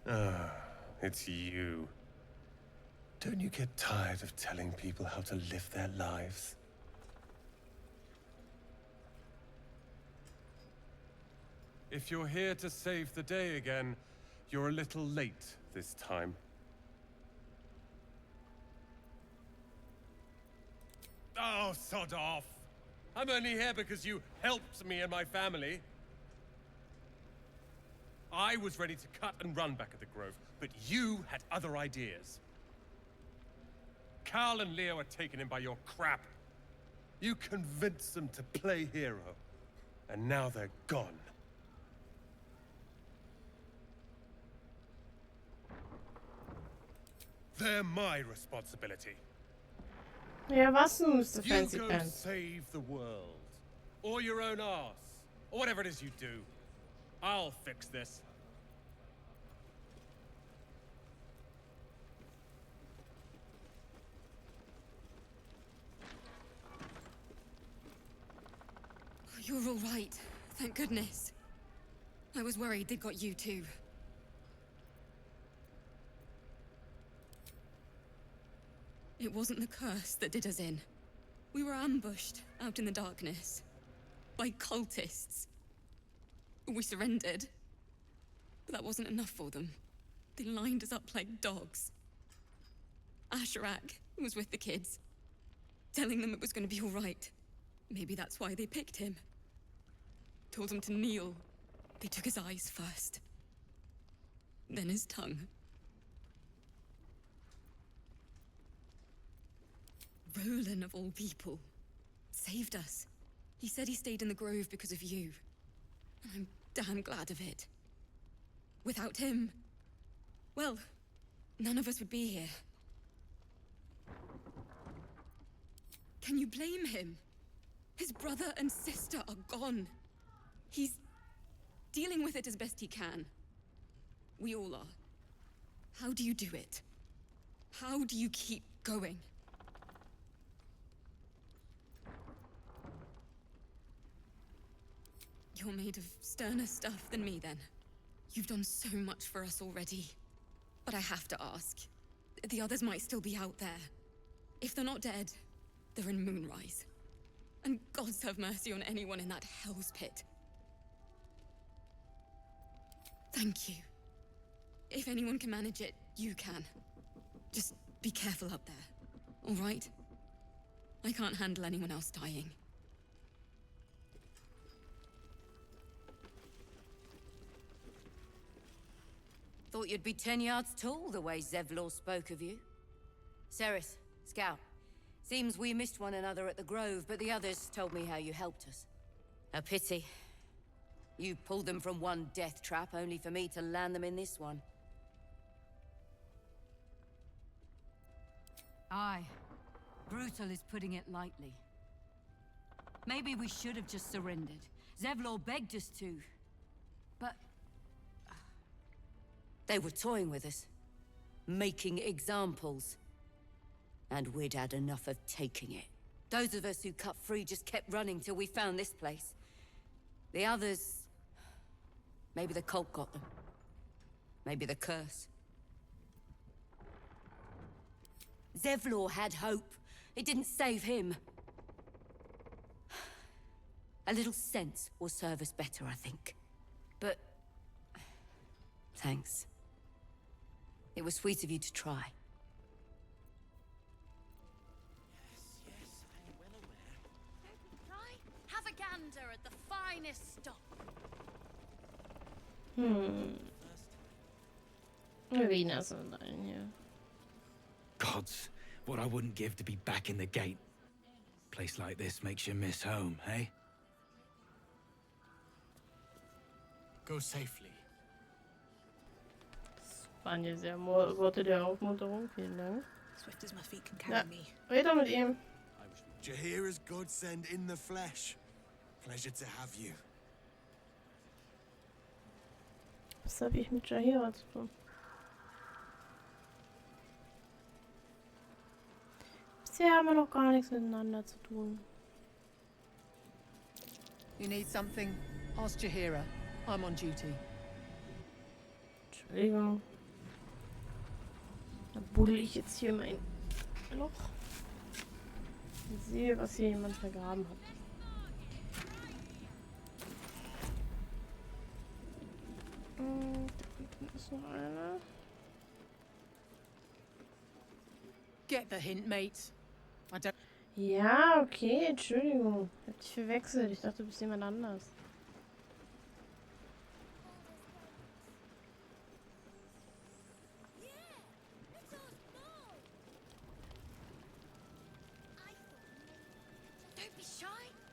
Ah, it's you. Don't you get tired of telling people how to live their lives? If you're here to save the day again, you're a little late this time. Oh, sod off! I'm only here because you helped me and my family. I was ready to cut and run back at the Grove, but you had other ideas. Carl and Leo are taken in by your crap. You convinced them to play hero, and now they're gone. They're my responsibility. Ja, was nun, Mr. You Fancy go Pants? save the world, or your own arse, or whatever it is you do. I'll fix this. You're all right. Thank goodness. I was worried they'd got you too. It wasn't the curse that did us in. We were ambushed out in the darkness by cultists. We surrendered, but that wasn't enough for them. They lined us up like dogs. Asherak was with the kids, telling them it was going to be all right. Maybe that's why they picked him. Told him to kneel. They took his eyes first, then his tongue. Roland, of all people, saved us. He said he stayed in the Grove because of you. And I'm damn glad of it. Without him, well, none of us would be here. Can you blame him? His brother and sister are gone. He's dealing with it as best he can. We all are. How do you do it? How do you keep going? You're made of sterner stuff than me, then. You've done so much for us already. But I have to ask. The others might still be out there. If they're not dead, they're in Moonrise. And gods have mercy on anyone in that hell's pit. Thank you. If anyone can manage it, you can. Just be careful up there, all right? I can't handle anyone else dying. Thought you'd be 10 yards tall the way Zevlor spoke of you. Ceres, Scout. Seems we missed one another at the Grove, but the others told me how you helped us. A pity. You pulled them from one death trap, only for me to land them in this one. Aye. Brutal is putting it lightly. Maybe we should have just surrendered. Zevlor begged us to. But... They were toying with us. Making examples. And we'd had enough of taking it. Those of us who cut free just kept running till we found this place. The others... Maybe the cult got them. Maybe the curse. Zevlor had hope. It didn't save him. A little sense will serve us better, I think. But... thanks. It was sweet of you to try. Have a gander at the finest stock. Arenas online, yeah. Gods, What I wouldn't give to be back in the gate. Place like this makes you miss home, hey? Go safely. Das waren ja sehr Worte der Aufmunterung. Vielen Dank. Swift as my feet can carry me. Red doch mit ihm. Jaheira's godsend in the flesh. Pleasure to have you. Was habe ich mit Jaheira zu tun? Bisher haben wir noch gar nichts miteinander zu tun. You need something? Ask Jaheira. I'm on duty. Entschuldigung. Dann buddel ich jetzt hier mein Loch. Und sehe, was hier jemand vergraben hat. Da unten ist noch einer. Get the hint, mate. I don't. Ja, okay, Entschuldigung. Ich hab dich verwechselt. Ich dachte, du bist jemand anders. Don't be shy.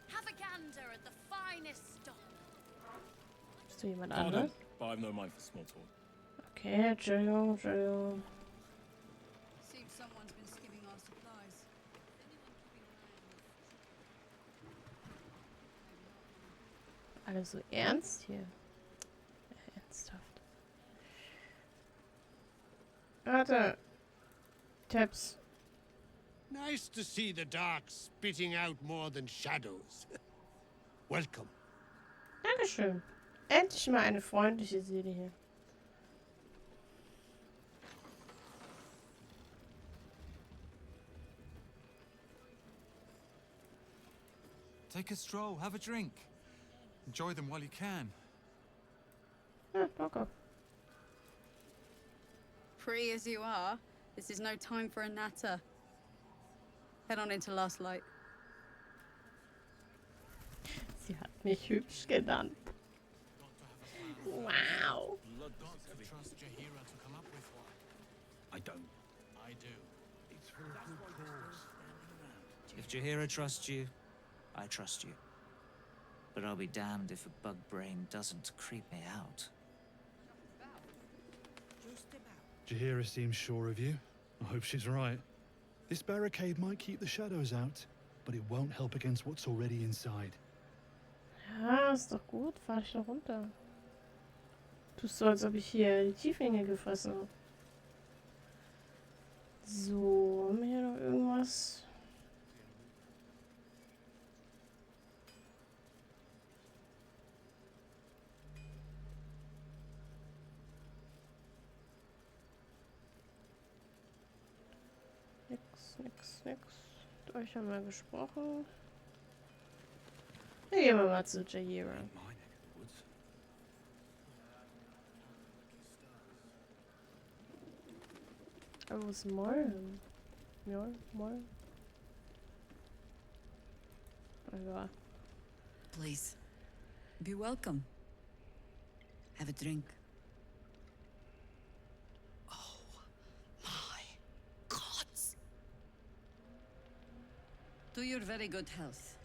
Have a gander at the finest stock. Bist du jemand anderes? But I've no mind for small talk. Okay, Entschuldigung, Entschuldigung. Seems someone's been skimming our supplies. Alles so ernst hier. Ernsthaft. Warte. Tabs. Nice to see the dark spitting out more than shadows. Welcome. Dankeschön. Endlich mal eine freundliche Seele hier. Take a stroll, have a drink. Enjoy them while you can. Ja, locker. Free as you are, this is no time for a natter. Head on into Last Light. Sie hat mich hübsch genannt. Wow. Trust Jaheira to come up with one. I don't. I do. It's for a good cause. If Jaheira trusts you, I trust you. But I'll be damned if a bug brain doesn't creep me out. Jaheira seems sure of you. I hope she's right. This barricade might keep the shadows out, but it won't help against what's already inside. Ja, ist doch gut. Fahr ich doch runter. Tust so, als ob ich hier die Tieflinge gefressen habe. So, haben wir hier noch irgendwas? Nix. Mit euch haben wir gesprochen. Dann gehen wir mal zu Jaheira. Aber wo ist Moll? Moll? Egal. Please, be welcome. Have a drink. To your very good health.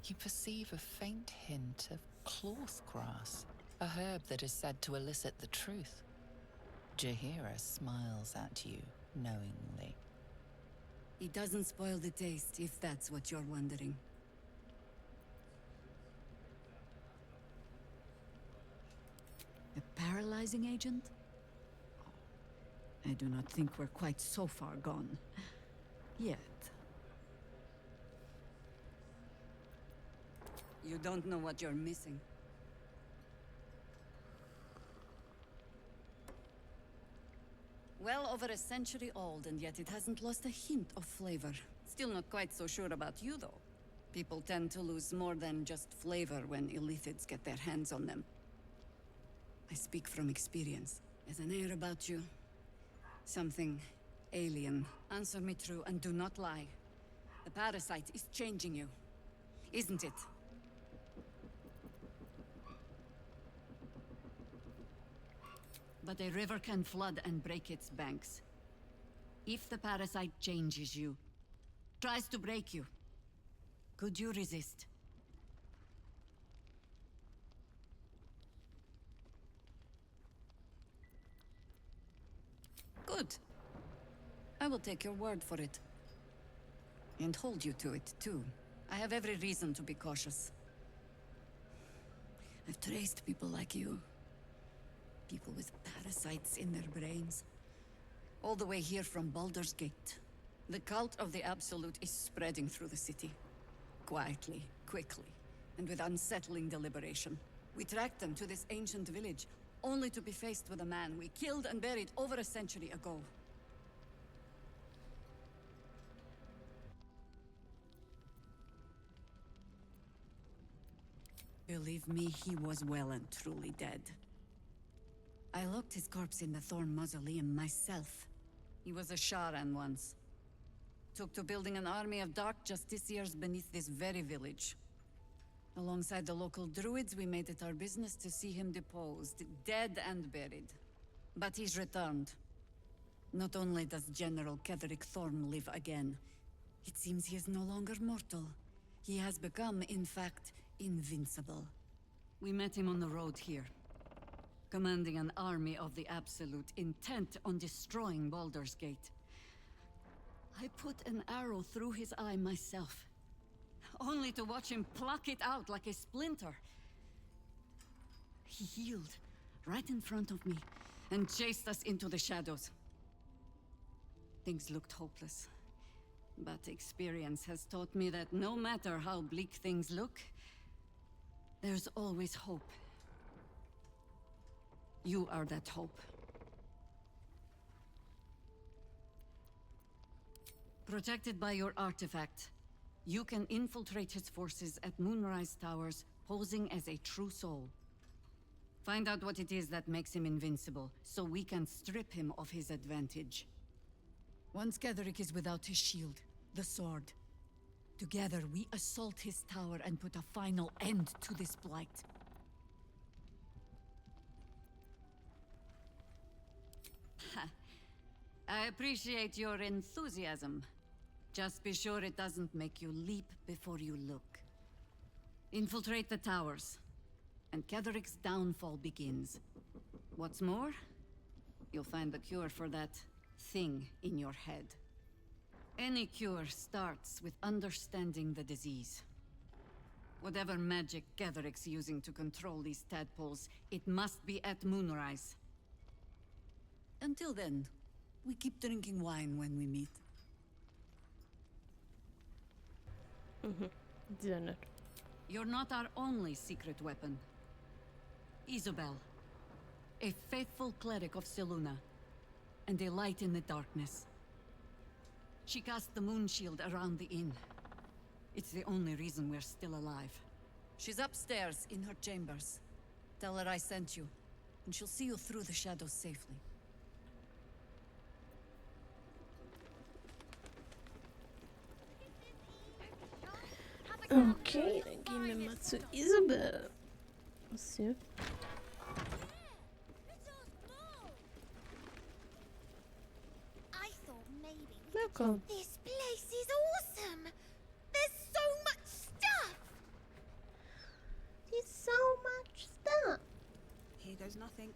You perceive a faint hint of cloth grass, a herb that is said to elicit the truth. Jaheira smiles at you knowingly. It doesn't spoil the taste, if that's what you're wondering. A paralyzing agent? I do not think we're quite so far gone. Yet. You don't know what you're missing. Well over a century old, and yet it hasn't lost a hint of flavor. Still not quite so sure about you, though. People tend to lose more than just flavor when illithids get their hands on them. I speak from experience. There's an air about you. Something alien. Answer me true and do not lie. The parasite is changing you, isn't it? But a river can flood and break its banks. If the parasite changes you, tries to break you, could you resist? Good. I will take your word for it. And hold you to it, too. I have every reason to be cautious. I've traced people like you. People with parasites in their brains. All the way here from Baldur's Gate. The cult of the Absolute is spreading through the city. Quietly, quickly, and with unsettling deliberation. We tracked them to this ancient village, only to be faced with a man we killed and buried over a century ago. Believe me, he was well and truly dead. I locked his corpse in the Thorn Mausoleum myself. He was a Sharan once. Took to building an army of dark justiciars beneath this very village. Alongside the local druids, we made it our business to see him deposed, dead and buried. But he's returned. Not only does General Ketheric Thorn live again, it seems he is no longer mortal. He has become, in fact, invincible. We met him on the road here, commanding an army of the Absolute, intent on destroying Baldur's Gate. I put an arrow through his eye myself, only to watch him pluck it out like a splinter. He healed right in front of me and chased us into the shadows. Things looked hopeless, but experience has taught me that no matter how bleak things look, there's always hope. You are that hope. Protected by your artifact, you can infiltrate his forces at Moonrise Towers, posing as a true soul. Find out what it is that makes him invincible, so we can strip him of his advantage. Once Ketheric is without his shield, the sword, together we assault his tower and put a final end to this blight. I appreciate your enthusiasm. Just be sure it doesn't make you leap before you look. Infiltrate the towers, and Ketheric's downfall begins. What's more, you'll find the cure for that thing in your head. Any cure starts with understanding the disease. Whatever magic Ketheric's using to control these tadpoles, it must be at Moonrise. Until then, we keep drinking wine when we meet. Sehr nett. You're not our only secret weapon. Isabel, a faithful cleric of Selûne, and a light in the darkness. She cast the moon shield around the inn. It's the only reason we're still alive. She's upstairs in her chambers. Tell her I sent you, and she'll see you through the shadows safely. Okay, dann gehen wir mal zu Isabel. Was hier? Welcome. This place is awesome. There's so much stuff. There's so much stuff. Here goes nothing.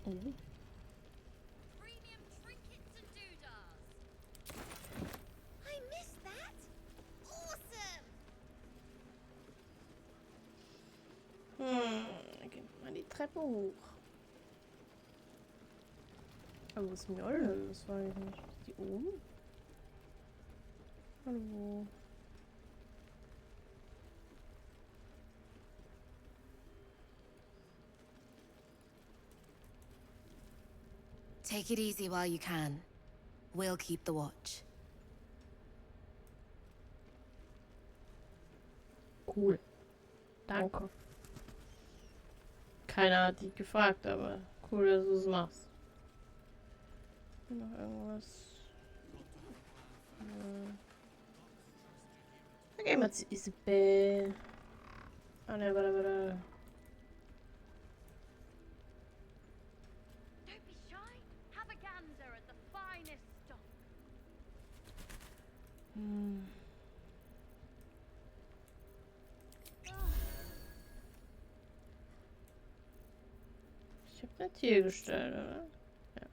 Oh. Premium trinkets and doodahs. I missed that. Awesome. Dann gehen wir mal die Treppe hoch. Aber was ist Mjoll? Das war ich nicht. Ist die oben? Hallo. Take it easy while you can. We'll keep the watch. Cool. Danke. Keiner hat dich gefragt, aber cool, dass du es machst. Noch irgendwas. Dann gehen wir zu Isabel. Ah ne, warte. Don't be shy. Have a gander at the finest stock. Ich hab nicht hier gestellt, oder? Ja.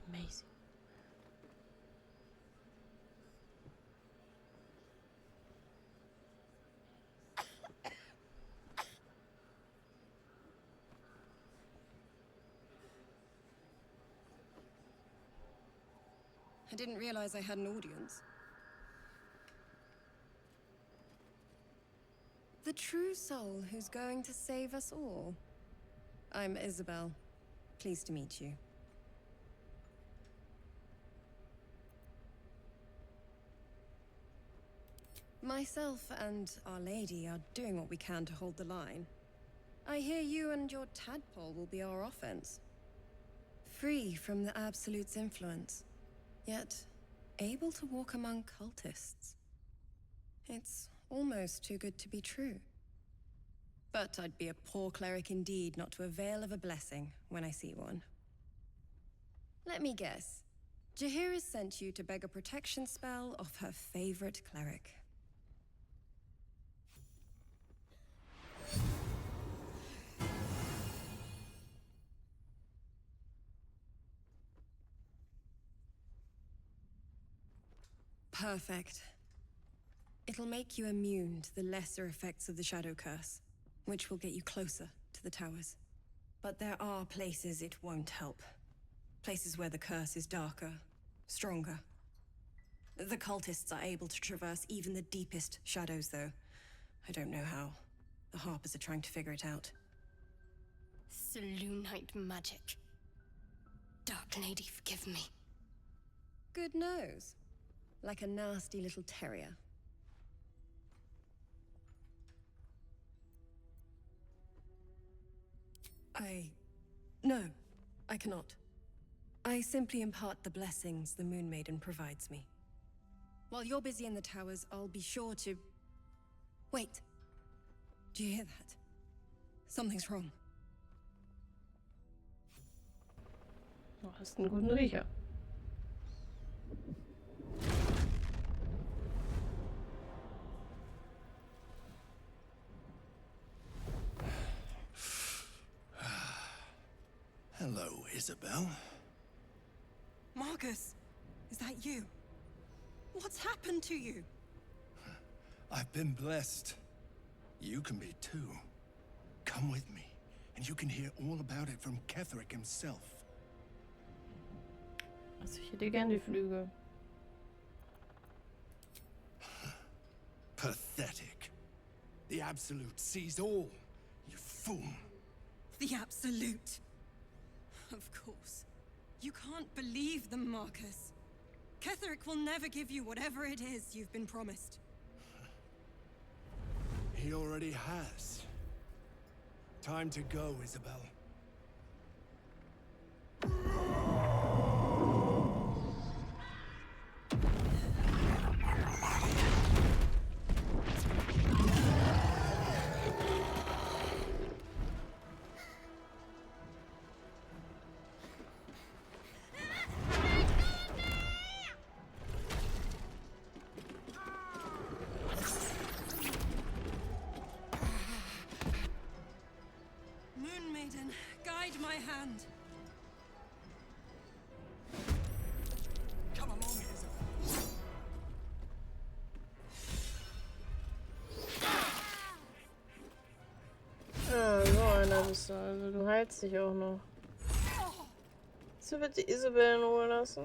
Amazing. I didn't realize I had an audience. The true soul who's going to save us all. I'm Isabel. Pleased to meet you. Myself and Our Lady are doing what we can to hold the line. I hear you and your tadpole will be our offense. Free from the Absolute's influence, yet able to walk among cultists. It's almost too good to be true. But I'd be a poor cleric indeed not to avail of a blessing when I see one. Let me guess. Jaheira sent you to beg a protection spell off her favorite cleric. Perfect. It'll make you immune to the lesser effects of the Shadow Curse, which will get you closer to the towers. But there are places it won't help. Places where the curse is darker, stronger. The cultists are able to traverse even the deepest shadows, though. I don't know how. The Harpers are trying to figure it out. Selûnite magic. Dark Lady, forgive me. Good nose. Like a nasty little terrier. No, I cannot. I simply impart the blessings the Moon Maiden provides me. While you're busy in the towers, I'll be sure to... Wait. Do you hear that? Something's wrong. Du hast einen guten Riecher. Hello, Isabel. Marcus, is that you? What's happened to you? I've been blessed. You can be too. Come with me, and you can hear all about it from Ketheric himself. Also ich hätte gern die Flügel. Pathetic. The Absolute sees all, you fool. The Absolute. Of course. You can't believe them, Marcus. Ketheric will never give you whatever it is you've been promised. He already has. Time to go, Isabel. Moon Maiden, guide my hand. Come along, Isabel. Scheiße, also du heilst dich auch noch. So wird die Isabel in Ruhe lassen.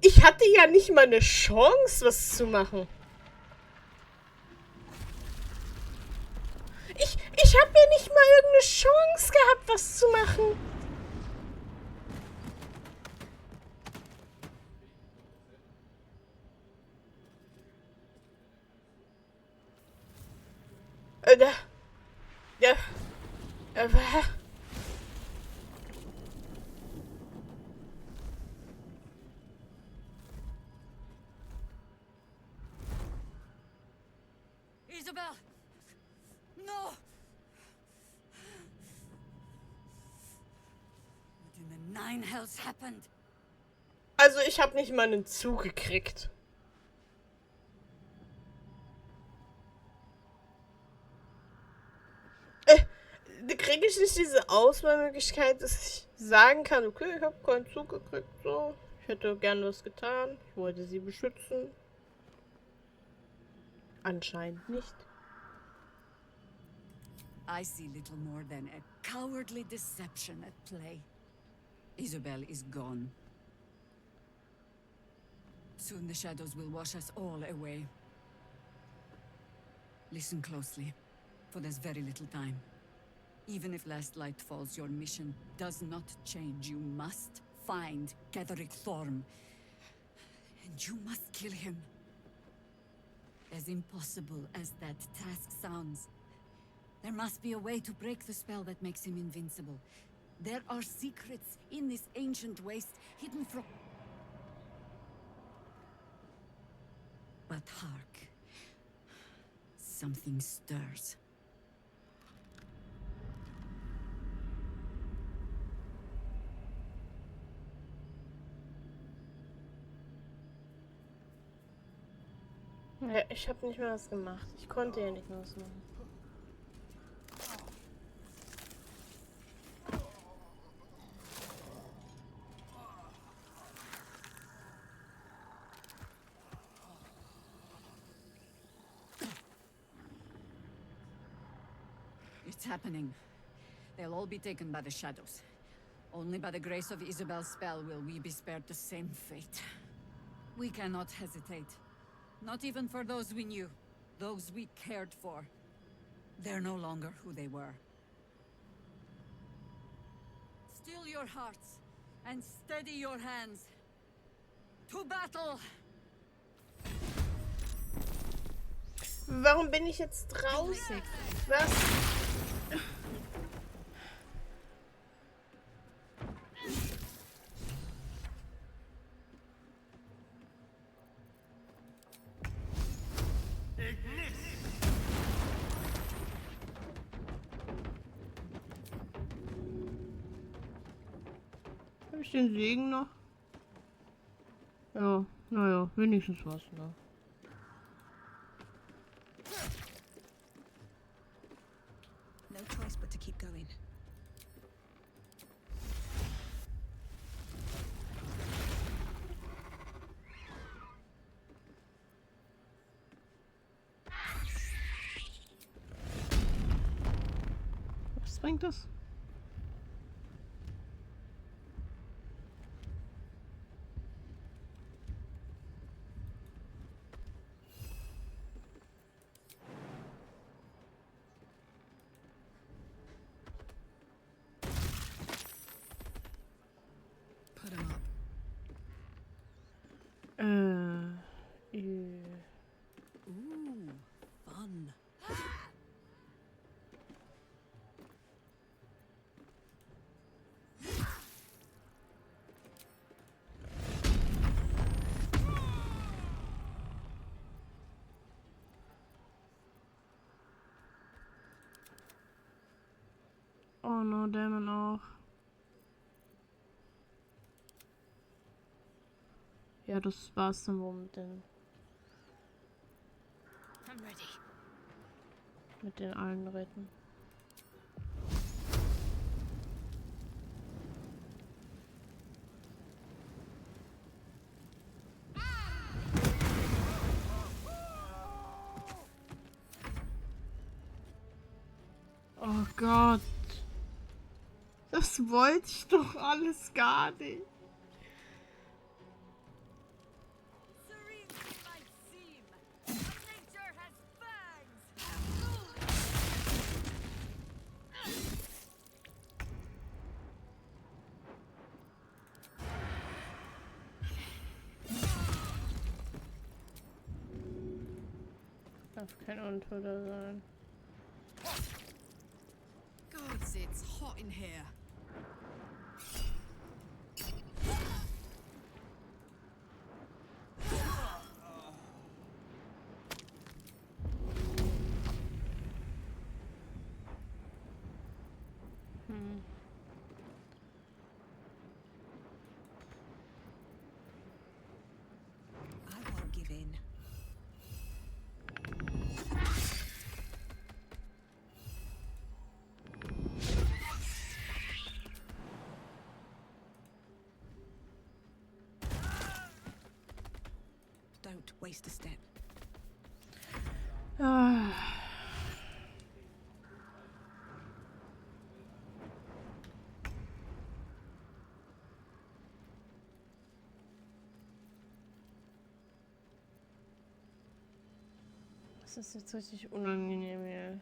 Ich hatte ja nicht mal eine Chance, was zu machen. Ich habe ja nicht mal irgendeine Chance gehabt, was zu machen. Isabel! No! What in the nine hells happened? Also ich habe nicht mal einen Zug gekriegt. Kriege ich nicht diese Auswahlmöglichkeit, dass ich sagen kann, okay, ich habe keinen Zug gekriegt, so. Ich hätte gern was getan. Ich wollte sie beschützen. Anscheinend nicht. I see little more than a cowardly deception at play. Isabel is gone. Soon the shadows will wash us all away. Listen closely, for there's very little time. Even if last light falls, your mission does not change. You must find Ketheric Thorm. And you must kill him. As impossible as that task sounds, there must be a way to break the spell that makes him invincible. There are secrets in this ancient waste, hidden from... But hark. Something stirs. Ja, ich habe nicht mehr was gemacht. Ich konnte ja nicht mehr was machen. It's happening. They'll all be taken by the shadows. Only by the grace of Isabel's spell will we be spared the same fate. We cannot hesitate. Not even for those we knew. Those we cared for. They're no longer who they were. Still your hearts, and steady your hands. To battle! Warum bin ich jetzt draußen? Was? Habe ich den Segen noch? Ja, naja, wenigstens was, ne? No choice but to keep going. Was bringt das? Put him up. Ooh, fun. Oh no, Dämon auch. Ja, das war's dann wohl mit den... I'm ready. Mit den allen retten. Oh Gott. Das wollte ich doch alles gar nicht. Darf kein Untoter sein. Gods, it's hot in here. I won't give in. Don't waste a step. Ah. Das ist jetzt richtig unangenehm hier.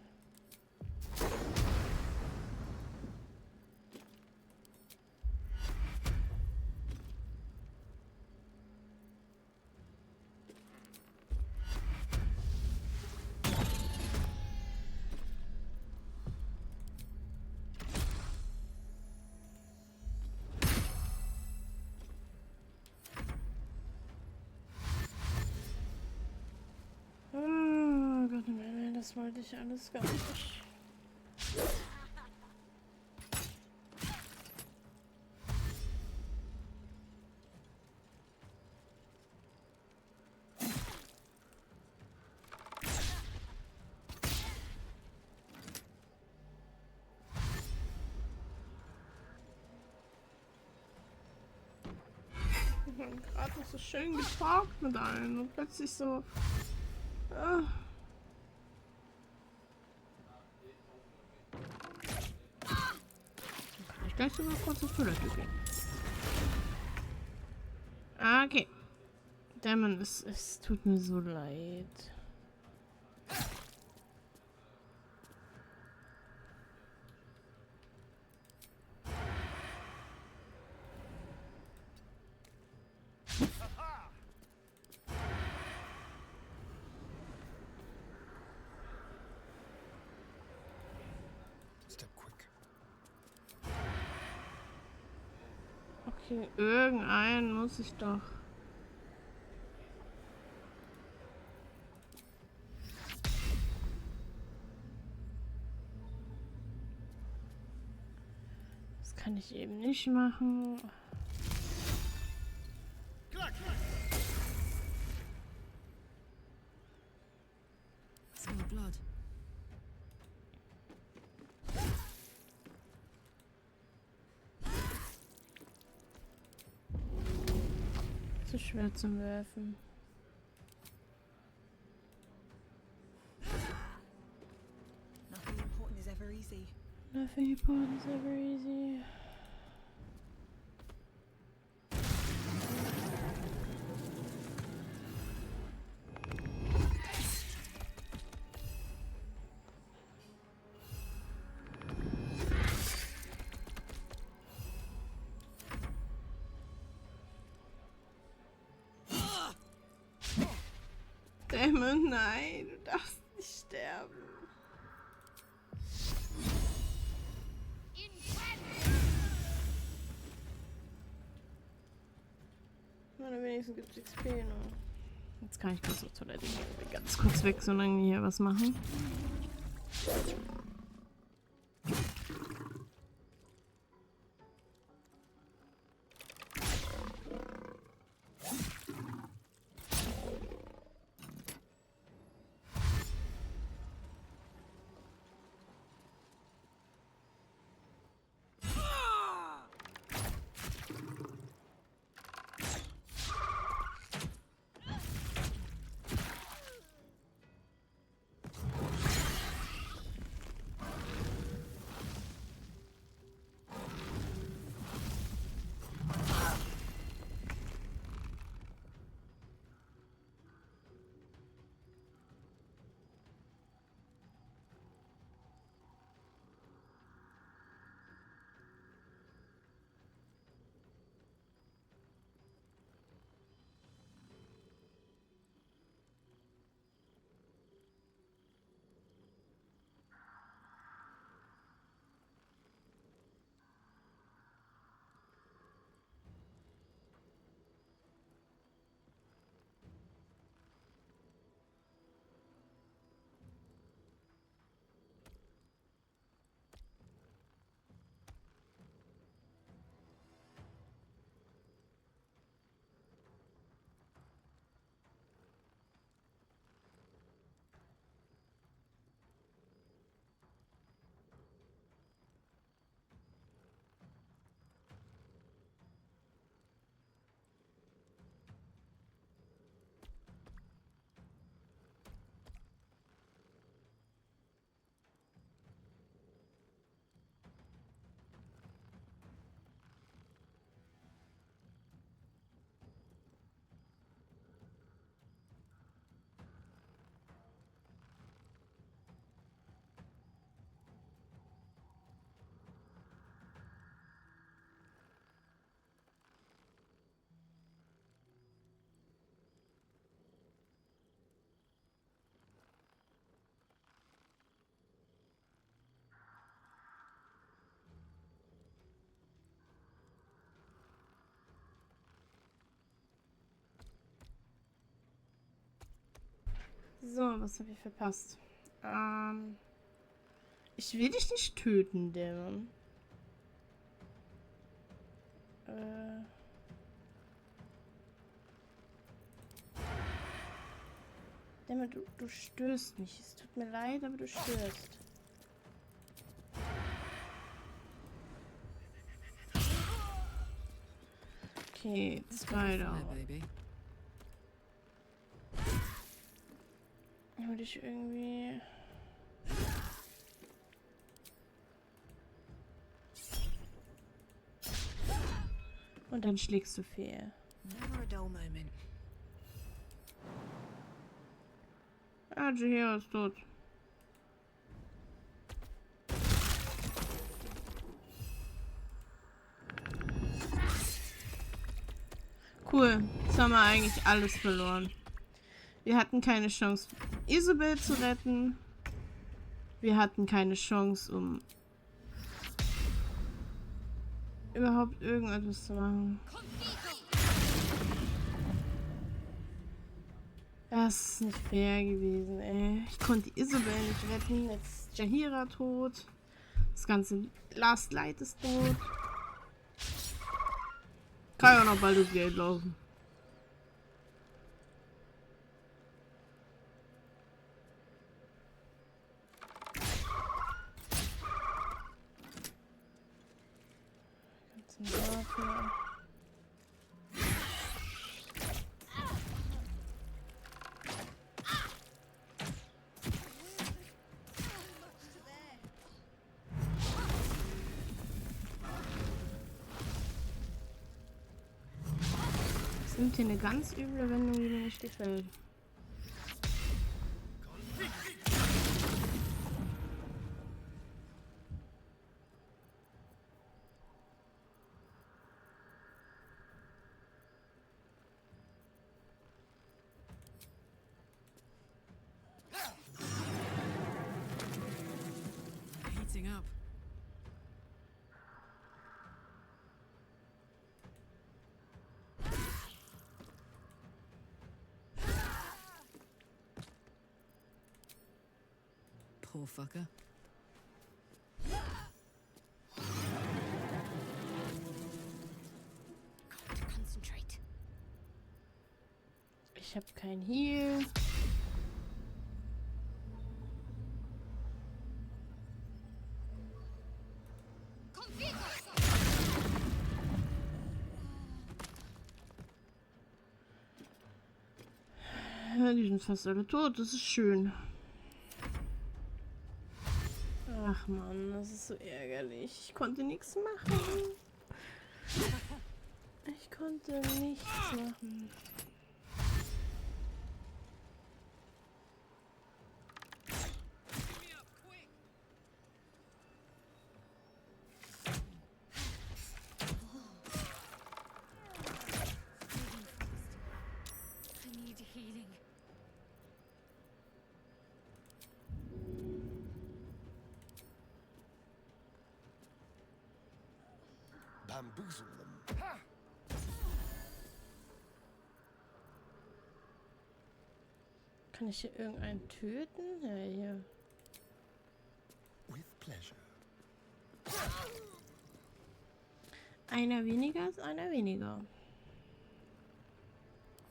Oh Gott, nein, das wollte ich alles gar nicht. Wir haben gerade noch so schön getalkt mit allen und plötzlich so. Kann ich gleich sogar kurz auf Toilette gehen. Okay. Damon, es tut mir so leid. Okay, irgendeinen muss ich doch. Das kann ich eben nicht machen. Smell blood. Zu schwer zum Werfen. Nothing important is ever easy. Nothing important is ever easy. Damon, nein, du darfst nicht sterben. Na, wenigstens gibt es XP noch. Jetzt kann ich kurz zur Toilette gehen. Ganz kurz weg, solange die hier was machen. So, was habe ich verpasst? Ich will dich nicht töten, Dämon. Dämon, du stößt mich. Es tut mir leid, aber du störst. Okay, 2 down. Würde ich irgendwie... Und dann schlägst du fehl. Never a dull moment. Ah, Jahira ist tot. Cool. Jetzt haben wir eigentlich alles verloren. Wir hatten keine Chance, Isabel zu retten. Wir hatten keine Chance, um überhaupt irgendetwas zu machen. Das ist nicht fair gewesen, ey. Ich konnte Isabel nicht retten. Jetzt ist Jahira tot. Das ganze Last Light ist tot. Kann ja noch bald das Geld laufen. Waffe. Das nimmt hier eine ganz üble Wendung, die mir nicht gefällt. Heating up. Poor fucker. Got to concentrate. Ich habe kein Heal. Ja, die sind fast alle tot, das ist schön. Ach man, das ist so ärgerlich. Ich konnte nichts machen. Ich konnte nichts machen. I need healing. Bamboozle them. Kann ich hier irgendeinen töten? Ja, hier. With pleasure. Einer weniger ist einer weniger.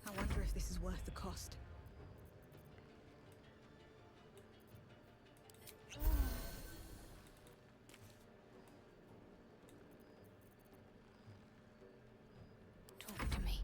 I wonder if this is worth the cost. Talk to me.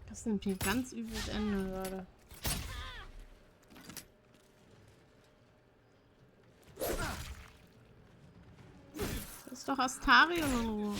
Das nimmt hier ganz übles Ende gerade. Das ist doch Astarion in Ruhe.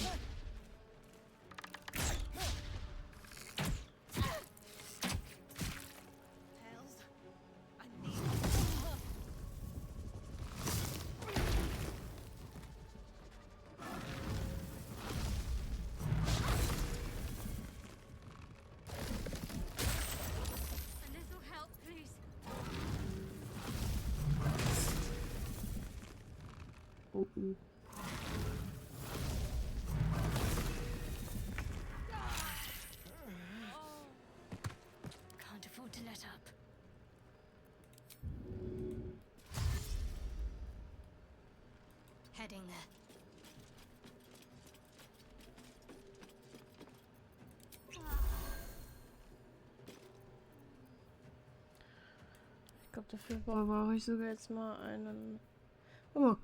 Oh. Can't afford to let up. Heading there. Ich glaube, dafür brauche ich sogar jetzt mal einen... Oh.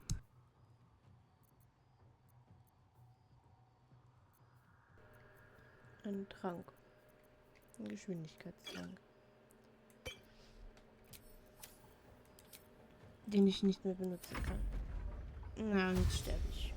Einen Trank. Ein Geschwindigkeitstrank. Den ich nicht mehr benutzen kann. Na, und jetzt sterbe ich.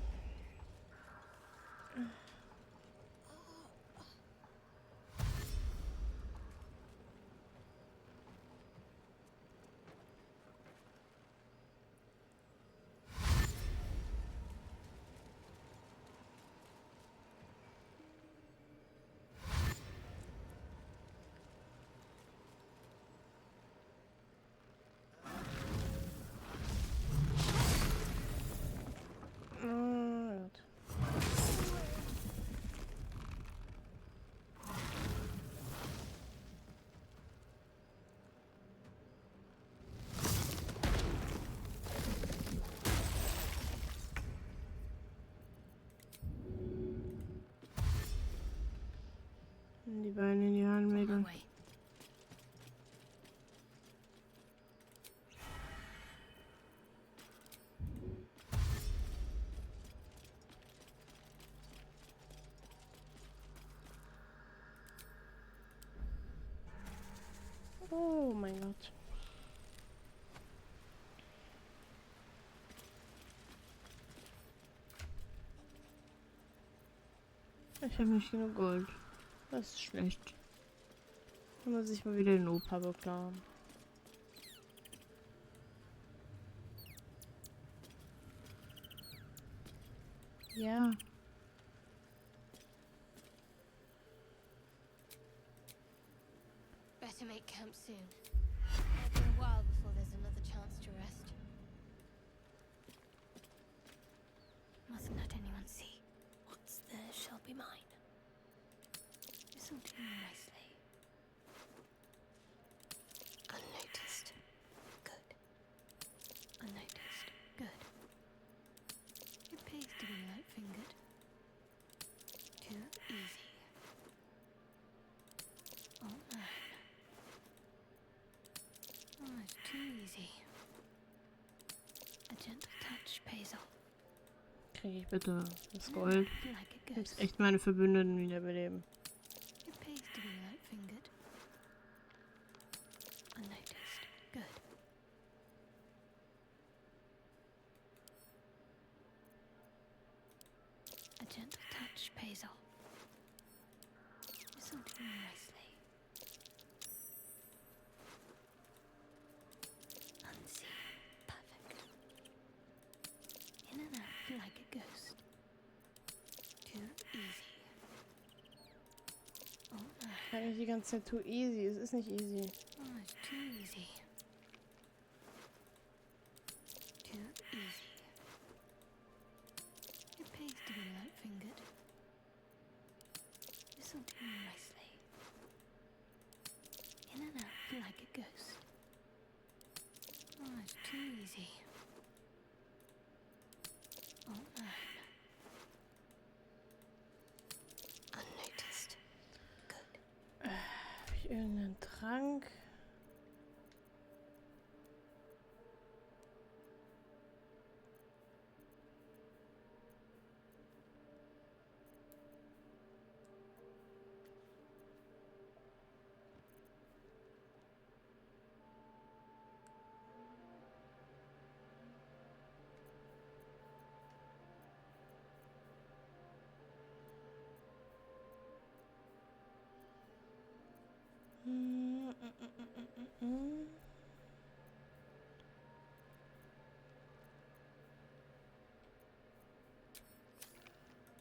Die Beine in die Hand mädeln. Oh mein Gott. Ich habe nicht genug Gold. Das ist schlecht. Da muss ich mal wieder den Opa beklagen. Ja. Better make camp soon. It'll be a while before there's another chance to rest. Mustn't let anyone see. What's theirs shall be mine. Listen to me nicely. Unnoticed. Good. Unnoticed. Good. It pays to be light-fingered. Too easy. Oh no. Oh, it's too easy. A gentle touch pays off. Kriege ich bitte das Gold? Ich muss echt meine Verbündeten wiederbeleben. It pays to be light-fingered. Unnoticed. Good. A gentle touch pays off. Listen to me nicely. Unseen. Perfect. In and out like a ghost. Too easy. Oh no. Ich kann nicht die ganze Zeit too easy. Es ist nicht easy. Oh, it's too easy. Too easy. It pays to be light-fingered. Listen to me nicely. In and out like a ghost. Oh, it's too easy. Oh no. Unnoticed. Good. Habe ich irgendeinen Trank?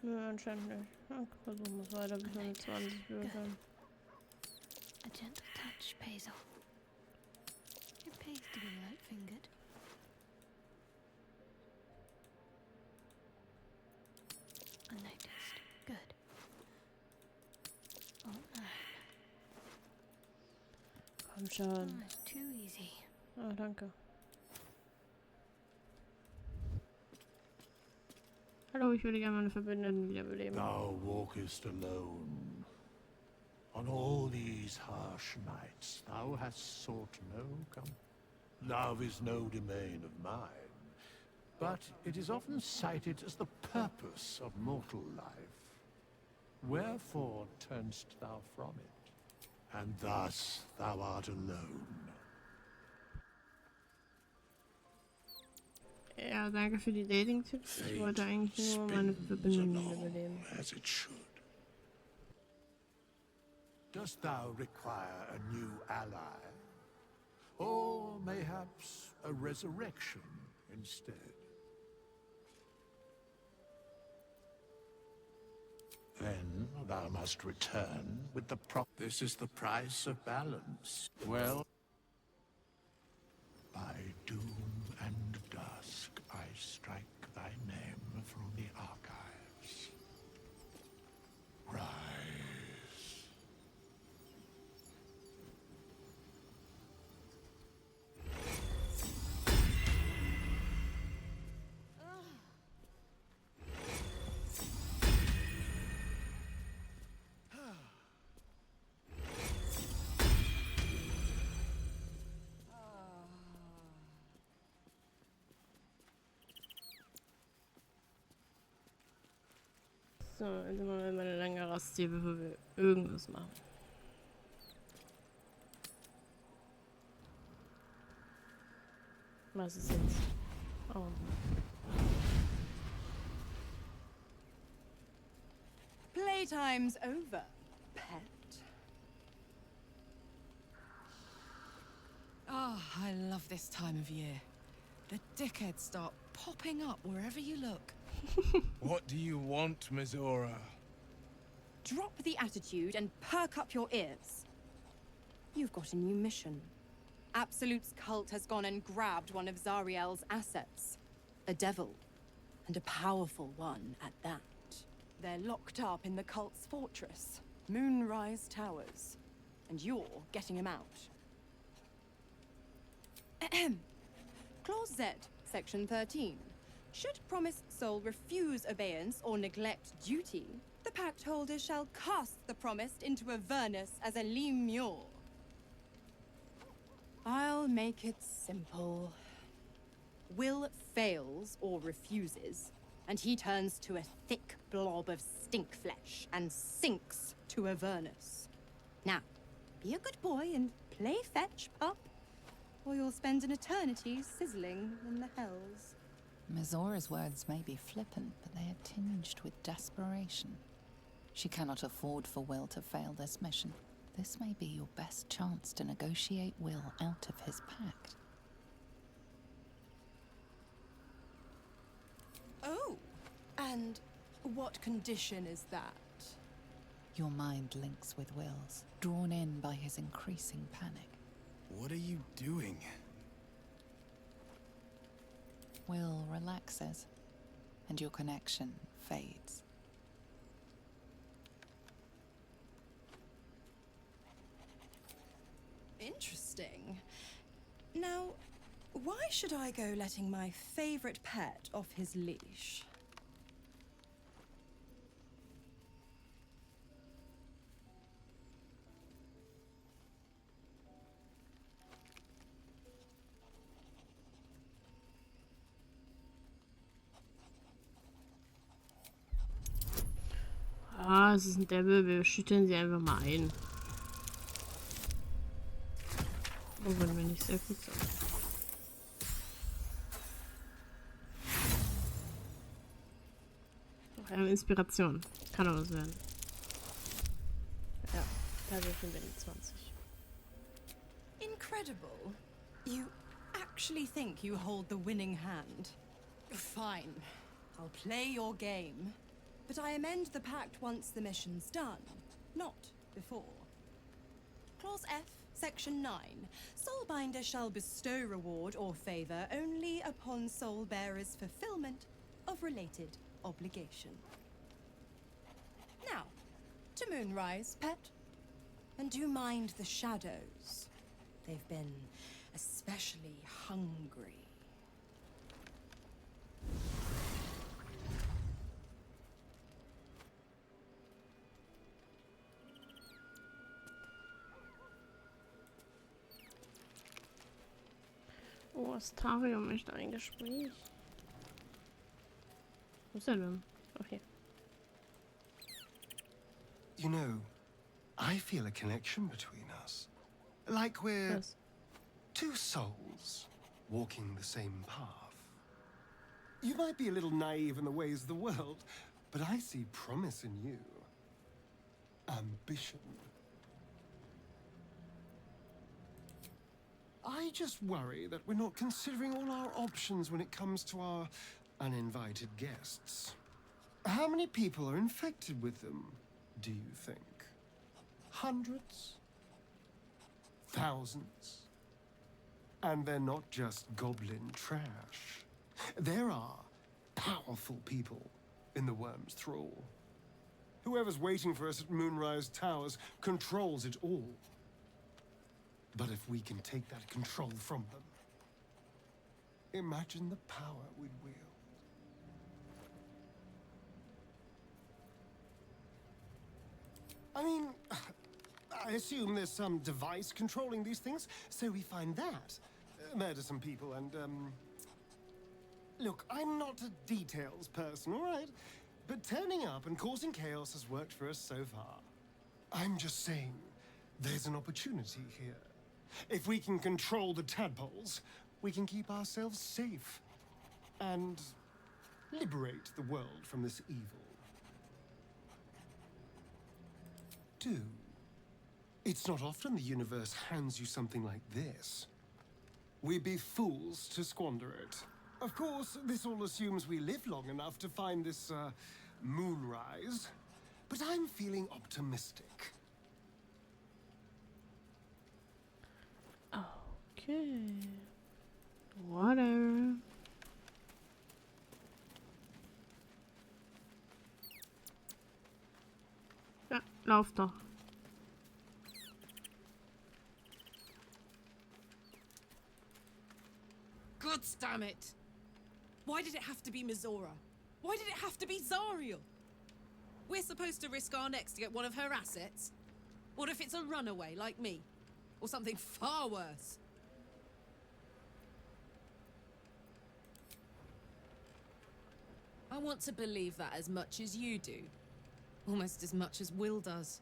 Nö, anscheinend nicht. Ja, versuchen wir es weiter bis wir mit 20 würfeln. A gentle touch pays off. It pays to be light-fingered. Schaden. It's too easy. Ah, danke. Hallo, ich würde gerne meine Verbündeten wiederbeleben. Thou walkest alone. On all these harsh nights, thou hast sought no company. Love is no domain of mine, but it is often cited as the purpose of mortal life. Wherefore turnst thou from it? And thus thou art alone. Ja, danke für die Dating-Tipps. Ich wollte eigentlich nur meine Verbündeten wiederbeleben. As it should. Dost thou require a new ally? Or mayhaps a resurrection instead? Then thou must return with the This is the price of balance. Well, by doom and dusk I strike thy name from the archives. Rise. So, jetzt machen wir mal eine lange Rast hier, bevor wir irgendwas machen. Was ist jetzt? Oh. Playtime's over, pet. Oh, I love this time of year. The dickheads start popping up wherever you look. What do you want, Mizora? Drop the attitude and perk up your ears. You've got a new mission. Absolute's cult has gone and grabbed one of Zariel's assets. A devil. And a powerful one at that. They're locked up in the cult's fortress, Moonrise Towers. And you're getting him out. Ahem. Clause Z, Section 13. Should promised soul refuse abeyance or neglect duty, the pact holder shall cast the promised into Avernus as a lemure. I'll make it simple. Will fails or refuses, and he turns to a thick blob of stink flesh and sinks to Avernus. Now, be a good boy and play fetch, pup, or you'll spend an eternity sizzling in the hells. Mizora's words may be flippant, but they are tinged with desperation. She cannot afford for Will to fail this mission. This may be your best chance to negotiate Will out of his pact. Oh, and what condition is that? Your mind links with Will's, drawn in by his increasing panic. What are you doing? Will relaxes, and your connection fades. Interesting. Now, why should I go letting my favorite pet off his leash? Ah, es ist ein Devil, wir schütteln sie einfach mal ein. Oh, wenn wir nicht sehr gut sind. Noch eine Inspiration. Kann auch was werden. Ja, da würfeln wir die 20. Incredible. You actually think you hold the winning hand? Fine. I'll play your game. But I amend the pact once the mission's done, not before. Clause F, Section 9. Soulbinder shall bestow reward or favor only upon soul-bearer's fulfillment of related obligation. Now, to Moonrise, pet. And do mind the shadows. They've been especially hungry. Oh, Astarium möchte ein Gespräch. Wo ist er denn? Okay. You know, I feel a connection between us. Like we're two souls walking the same path. You might be a little naive in the ways of the world, but I see promise in you. Ambition. I just worry that we're not considering all our options when it comes to our uninvited guests. How many people are infected with them, do you think? Hundreds? Thousands? And they're not just goblin trash. There are powerful people in the Worm's thrall. Whoever's waiting for us at Moonrise Towers controls it all. But if we can take that control from them, imagine the power we'd wield. I mean, I assume there's some device controlling these things, so we find that. Murder some people and, Look, I'm not a details person, all right? But turning up and causing chaos has worked for us so far. I'm just saying, there's an opportunity here. If we can control the tadpoles, we can keep ourselves safe. And liberate the world from this evil. Do. It's not often the universe hands you something like this. We'd be fools to squander it. Of course, this all assumes we live long enough to find this, moonrise. But I'm feeling optimistic. Okay. Whatever. Ja, lauf doch. God damn it! Why did it have to be Mizora? Why did it have to be Zariel? We're supposed to risk our necks to get one of her assets? What if it's a runaway like me? Or something far worse? I want to believe that as much as you do. Almost as much as Will does.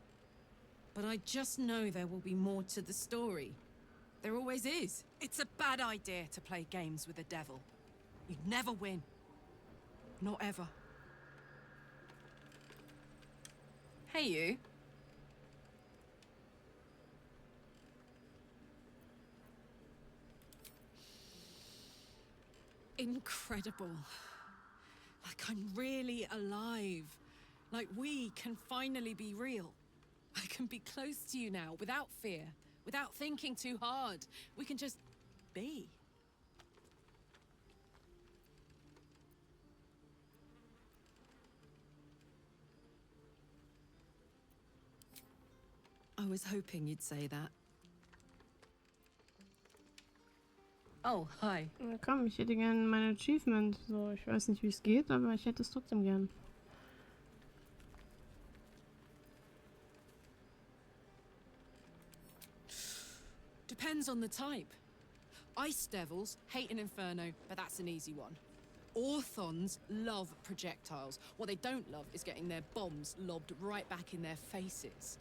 But I just know there will be more to the story. There always is. It's a bad idea to play games with the devil. You'd never win. Not ever. Hey, you. Incredible. Like I'm really alive. Like we can finally be real. I can be close to you now without fear, without thinking too hard. We can just be. I was hoping you'd say that. Oh, hi. Ja, komm, ich hätte gern mein Achievement. So, ich weiß nicht, wie es geht, aber ich hätte es trotzdem gern. Depends on the type. Ice devils hate an inferno, but that's an easy one. Orthons love projectiles. What they don't love is getting their bombs lobbed right back in their faces.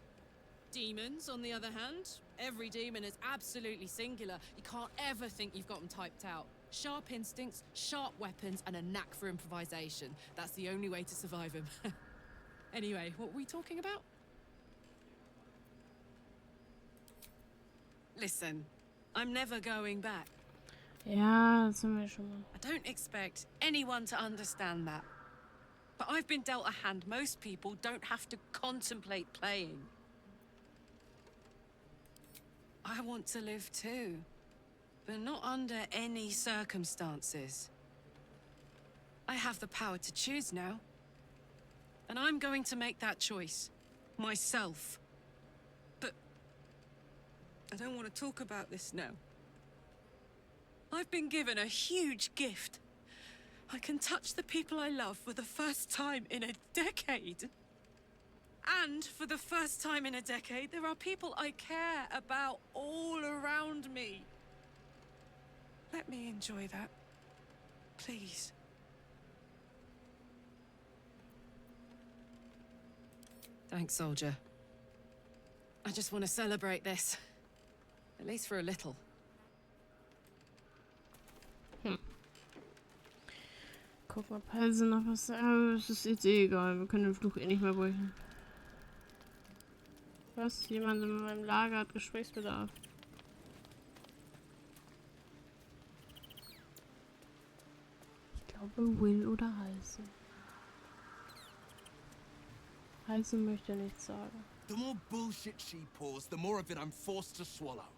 Demons, on the other hand, every demon is absolutely singular. You can't ever think you've got them typed out. Sharp instincts, sharp weapons, and a knack for improvisation. That's the only way to survive them. Anyway, what were we talking about? Listen, I'm never going back. Ja, das haben wir schon mal. I don't expect anyone to understand that. But I've been dealt a hand most people don't have to contemplate playing. I want to live too, but not under any circumstances. I have the power to choose now. And I'm going to make that choice. Myself. But I don't want to talk about this now. I've been given a huge gift. I can touch the people I love for the first time in a decade. And for the first time in a decade, there are people I care about all around me. Let me enjoy that. Please. Thanks, soldier. I just want to celebrate this. At least for a little. Guck mal, Pelze noch was. Es ist jetzt eh egal. Wir können den Fluch eh nicht mehr brechen. Was? Jemand in meinem Lager hat Gesprächsbedarf. Ich glaube Will oder Halsen. Halsen möchte nichts sagen. The more bullshit she pours, the more of it I'm forced to swallow.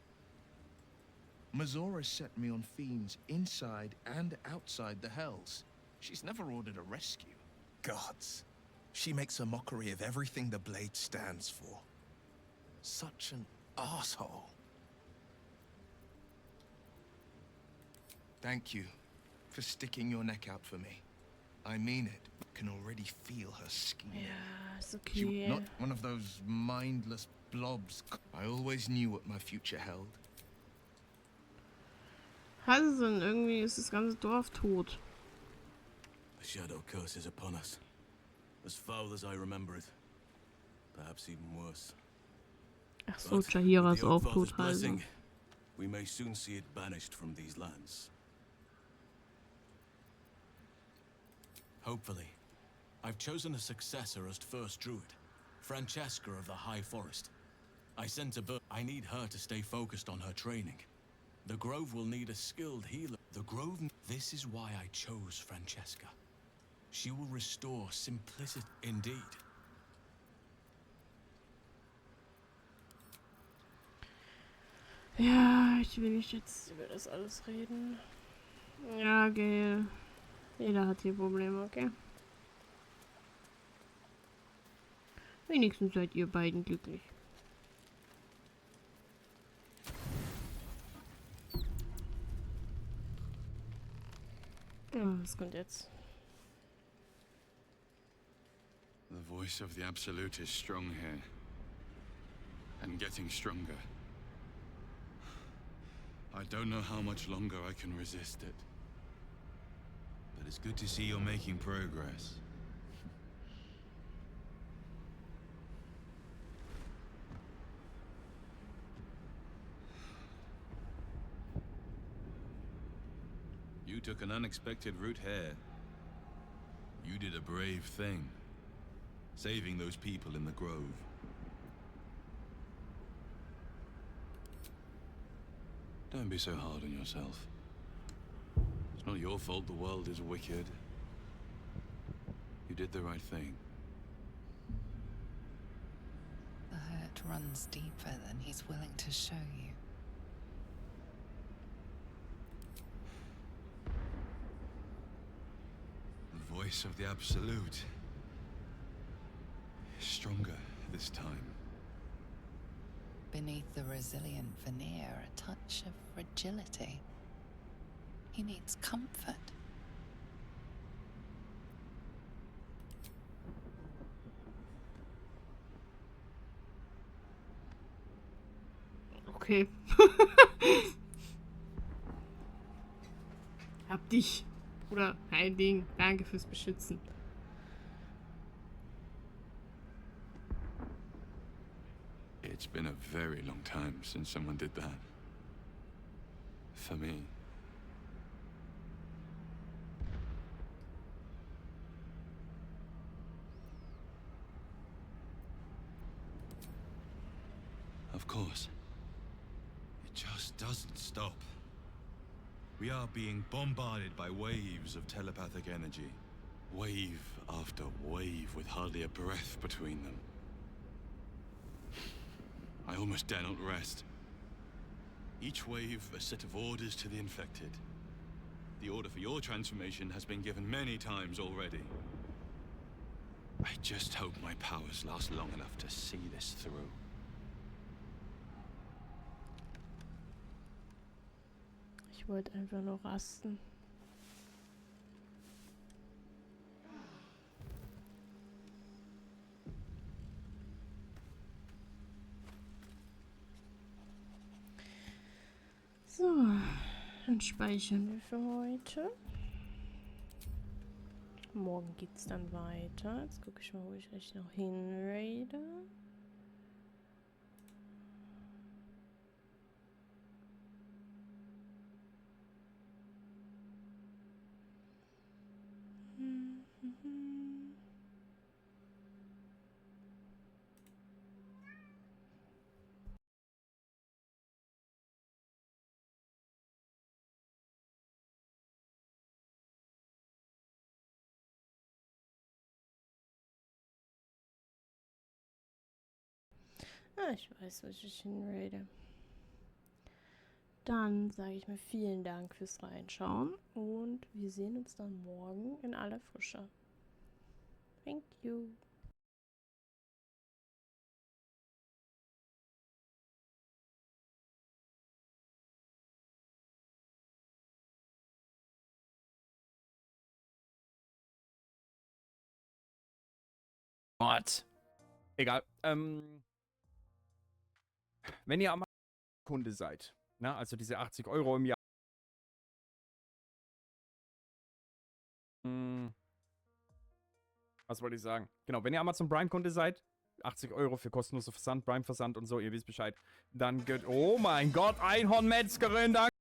Mazora set me on fiends inside and outside the Hells. She's never ordered a rescue. Gods. She makes a mockery of everything the Blade stands for. Such an asshole. Thank you for sticking your neck out for me. I mean it. Can already feel her scheming. Ja, ist okay. She, not one of those mindless blobs. I always knew what my future held. Halsen, irgendwie ist das ganze Dorf tot. The shadow curse is upon us. As foul as I remember it. Perhaps even worse. Ach so, Jahira ist auch tot, Halsen. Blessing, we may soon see it banished from these lands. Hopefully. I've chosen a successor as first druid, Francesca of the High Forest. I sent a bird. I need her to stay focused on her training. The Grove will need a skilled healer. The Grove... This is why I chose Francesca. She will restore simplicity indeed. Ja, ich will nicht jetzt über das alles reden. Ja, geil. Jeder hat hier Probleme, okay? Wenigstens seid ihr beiden glücklich. Ja, was kommt jetzt? The voice of the Absolute is strong here. And getting stronger. I don't know how much longer I can resist it. But it's good to see you're making progress. You took an unexpected route here. You did a brave thing. Saving those people in the Grove. Don't be so hard on yourself. It's not your fault the world is wicked. You did the right thing. The hurt runs deeper than he's willing to show you. The voice of the Absolute is stronger this time. Beneath the resilient veneer, a touch of fragility. He needs comfort. Okay. Hab dich. Bruder, kein Ding. Danke fürs Beschützen. It's been a very long time since someone did that. For me. Of course. It just doesn't stop. We are being bombarded by waves of telepathic energy. Wave after wave with hardly a breath between them. I almost dare not rest. Each wave a set of orders to the infected. The order for your transformation has been given many times already. I just hope my powers last long enough to see this through. Ich wollte einfach nur rasten. So, dann speichern wir für heute. Morgen geht's dann weiter. Jetzt gucke ich mal, wo ich echt noch hinraide. Ah, ich weiß, wo ich hinraide. Dann sage ich mir vielen Dank fürs Reinschauen und wir sehen uns dann morgen in aller Frische. Thank you. Gott. Egal. Wenn ihr Amazon-Kunde seid, ne, also diese 80 Euro im Jahr. Was wollte ich sagen? Genau, wenn ihr Amazon Prime-Kunde seid, 80 Euro für kostenlose Versand, Prime-Versand und so, ihr wisst Bescheid. Dann geht. Oh mein Gott, Einhornmetzgerin, danke.